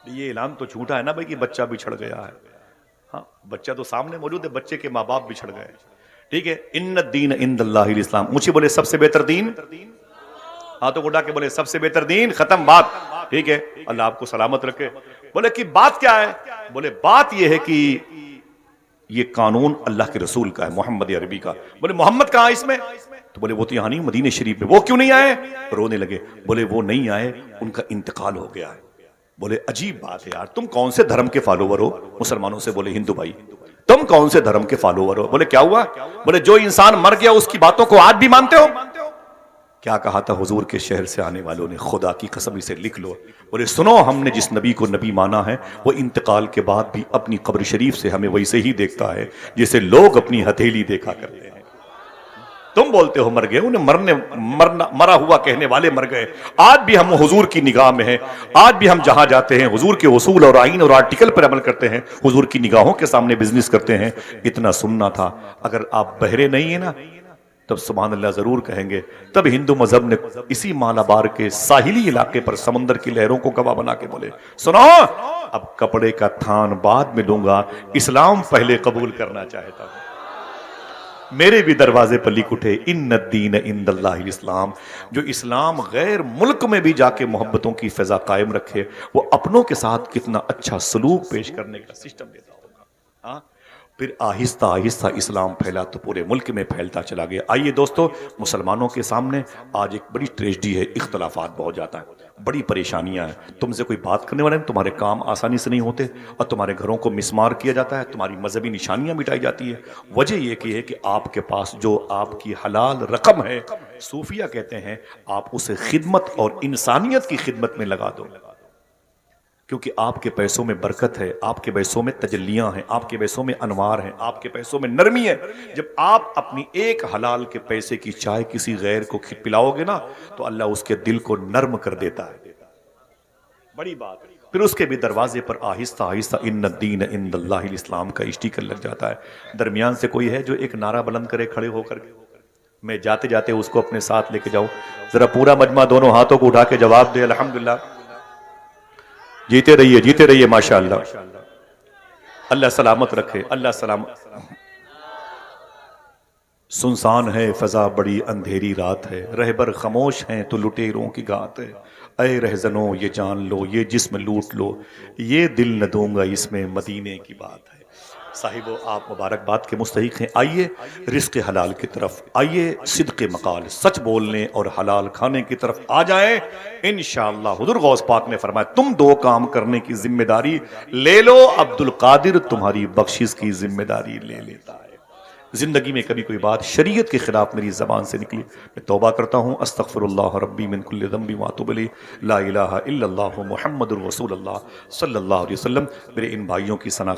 یہ اعلان تو جھوٹا ہے نا بھائی کہ بچہ بچھڑ گیا ہے. ہاں بچہ تو سامنے موجود ہے، بچے کے ماں باپ بچھڑ گئے. ٹھیک ہے، ان الدین عند اللہ الاسلام. مجھے بولے سب سے بہتر دین، ہاتھوں کو اٹھا کے بولے سب سے بہتر دین، ختم بات. ٹھیک ہے، اللہ آپ کو سلامت رکھے. بولے کہ بات کیا ہے؟ بولے بات یہ ہے کہ یہ قانون اللہ کے رسول کا ہے، محمد عربی کا. بولے محمد کہاں اس میں؟ تو بولے وہ تو یہاں نہیں، مدینے شریف میں. وہ کیوں نہیں آئے؟ رونے لگے. بولے وہ نہیں آئے، ان کا انتقال ہو گیا ہے. بولے عجیب بات ہے یار، تم کون سے دھرم کے فالوور ہو؟ مسلمانوں سے بولے ہندو بھائی تم کون سے دھرم کے فالوور ہو؟ بولے کیا ہوا؟ بولے جو انسان مر گیا اس کی باتوں کو آج بھی مانتے ہو؟ کیا کہا تھا حضور کے شہر سے آنے والوں نے؟ خدا کی قسم اسے لکھ لو. بولے سنو، ہم نے جس نبی کو نبی مانا ہے وہ انتقال کے بعد بھی اپنی قبر شریف سے ہمیں ویسے ہی دیکھتا ہے جیسے لوگ اپنی ہتھیلی دیکھا کرتے ہیں. تم بولتے ہو مر گئے، انہیں مرا ہوا کہنے والے مر گئے. آج بھی ہم حضور کی نگاہ میں ہیں، آج بھی ہم جہاں جاتے ہیں حضور کے اصول اور آئین اور آرٹیکل پر عمل کرتے ہیں، حضور کی نگاہوں کے سامنے بزنس کرتے ہیں. اتنا سننا تھا. اگر آپ بہرے نہیں ہیں نا تب سبحان اللہ ضرور کہیں گے. تب ہندو مذہب نے اسی مالابار کے ساحلی علاقے پر سمندر کی لہروں کو گواہ بنا کے بولے سنو، اب کپڑے کا تھان بعد میں لوں گا، اسلام پہلے قبول کرنا چاہتا ہوں. میرے بھی دروازے پر لکھ اٹھے ان الدین عند اللہ الاسلام. جو اسلام غیر ملک میں بھی جا کے محبتوں کی فضا قائم رکھے، وہ اپنوں کے ساتھ کتنا اچھا سلوک پیش کرنے کا سسٹم دیتا ہوگا. ہاں پھر آہستہ آہستہ اسلام پھیلا تو پورے ملک میں پھیلتا چلا گیا. آئیے دوستو، مسلمانوں کے سامنے آج ایک بڑی ٹریجڈی ہے، اختلافات بہت جاتا ہے، بڑی پریشانیاں ہیں. تم سے کوئی بات کرنے والے ہیں، تمہارے کام آسانی سے نہیں ہوتے اور تمہارے گھروں کو مسمار کیا جاتا ہے، تمہاری مذہبی نشانیاں مٹائی جاتی ہے. وجہ یہ کہ ہے کہ آپ کے پاس جو آپ کی حلال رقم ہے، صوفیہ کہتے ہیں آپ اسے خدمت اور انسانیت کی خدمت میں لگا دو. کیونکہ آپ کے پیسوں میں برکت ہے، آپ کے پیسوں میں تجلیاں ہیں، آپ کے پیسوں میں انوار ہیں، آپ کے پیسوں میں نرمی ہے۔ جب آپ اپنی ایک حلال کے پیسے کی چائے کسی غیر کو پلاؤ گے نا تو اللہ اس کے دل کو نرم کر دیتا ہے، بڑی بات ہے۔ پھر اس کے بھی دروازے پر آہستہ آہستہ ان الدین عند اللہ الاسلام کا اسٹیکر لگ جاتا ہے۔ درمیان سے کوئی ہے جو ایک نعرہ بلند کرے کھڑے ہو کر کے؟ میں جاتے جاتے اس کو اپنے ساتھ لے کے جاؤں، ذرا پورا مجمع دونوں ہاتھوں کو اٹھا کے جواب دے الحمدللہ، جیتے رہیے ماشاءاللہ، اللہ سلامت رکھے، اللہ سلامت۔ سنسان ہے فضا بڑی اندھیری رات ہے، رہبر خاموش ہیں تو لٹیروں کی گات ہے، اے رہزنوں یہ جان لو یہ جسم لوٹ لو، یہ دل نہ دوں گا اس میں مدینے کی بات ہے۔ صاحبو آپ مبارکباد کے مستحق ہیں، آئیے رزق حلال کی طرف، آئیے صدق مقال سچ بولنے اور حلال کھانے کی طرف آ جائیں انشاءاللہ۔ حضور غوث پاک نے فرمایا تم دو کام کرنے کی ذمہ داری لے لو، عبد القادر تمہاری بخشش کی ذمہ داری لے لیتا ہے۔ زندگی میں کبھی کوئی بات شریعت کے خلاف میری زبان سے نکلی، میں توبہ کرتا ہوں، استغفر اللہ ربی من کل ذنب واتوب الیہ، لا الہ الا اللہ محمد الرسول اللہ صلی اللہ علیہ وسلم۔ میرے ان بھائیوں کی ثنا